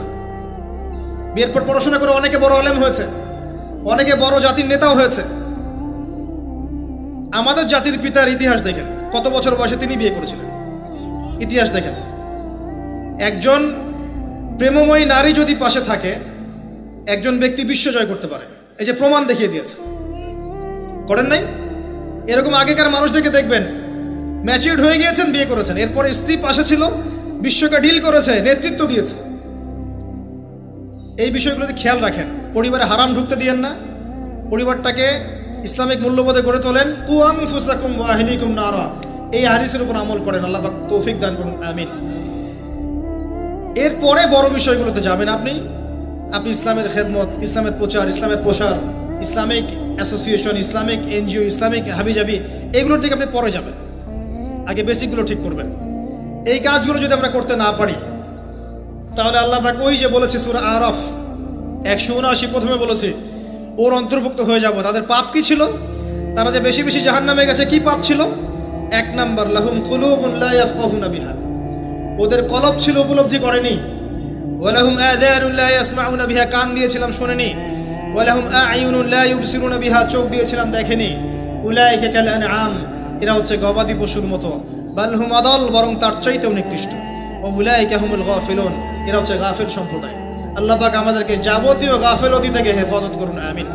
বিয়ের পর পড়াশোনা করে অনেকে বড় আলেম হয়েছে, অনেকে বড় জাতির নেতাও হয়েছে। আমাদের জাতির পিতার ইতিহাস দেখেন, কত বছর বয়সে তিনি বিয়ে করেছিলেন, ইতিহাস দেখেন। একজন প্রেমময়ী নারী যদি পাশে থাকে, একজন ব্যক্তি বিশ্ব জয় করতে পারে। এই যে প্রমাণ দেখিয়ে দিয়েছে, করেন নাই? এরকম আগেকার মানুষদেরকে দেখবেন, ম্যাচিউরড হয়ে গিয়েছেন, বিয়ে করেছেন, এরপরে স্ত্রী পাশে ছিল, বিশ্বকে ডিল করেছে, নেতৃত্ব দিয়েছে। এই বিষয়গুলোতে খেয়াল রাখেন। পরিবারে হারাম ঢুকতে দিয়েন না। পরিবারটাকে ইসলামিক মূল্যবোধে গড়ে তোলেন। কু আনফুসাকুম ওয়া আহলিকুম নারা, এই হাদিসের উপর আমল করেন। আল্লাহ পাক তৌফিক দান করুন, আমিন। এরপরে বড় বিষয়গুলোতে যাবেন আপনি ইসলামের খেদমত, ইসলামের প্রচার, ইসলামের প্রসার, Islamic association, Islamic NGO, Islamic হাবিজাবি, এগুলোর দিকে আপনি পরে যাবেন। আগে বেসিকগুলো ঠিক করবেন। এই কাজগুলো যদি আমরা করতে না পারি, তাহলে আল্লাহ পাক ওই যে বলেছে সূরা আরাফ 179 প্রথমে বলেছে, ওর অন্তর্ভুক্ত হয়ে যাব। তাদের পাপ কি ছিল? তারা যে বেশি বেশি জাহান্নামে গেছে, কি পাপ ছিল? 1 নাম্বার, লাহুম কুলুবুন লা ইয়াফকাহুনা বিহা, ওদের কলব ছিল, উপলব্ধি করেনি। ওয়ালাহুম আযানুন লা ইয়াসমাউনা বিহা, কান দিয়েছিলাম শোনেনি। ওয়ালাহুম আ'য়ুনুন লা ইউবসিরুনা বিহা, চোখ দিয়েছিলাম দেখেনি। উলাইকা কাল আনআম, এরা হচ্ছে গবাদি পশুর মতো। বাল হুম আদাল, বরং তার চাইতেও নিকৃষ্ট। ও উলাইকা হুমুল গাফিলুন, এরা হচ্ছে গাফিল সম্প্রদায়। আল্লাহ পাক আমাদেরকে যাবতীয় গাফিলতি থেকে হেফাজত করুন, আমিন।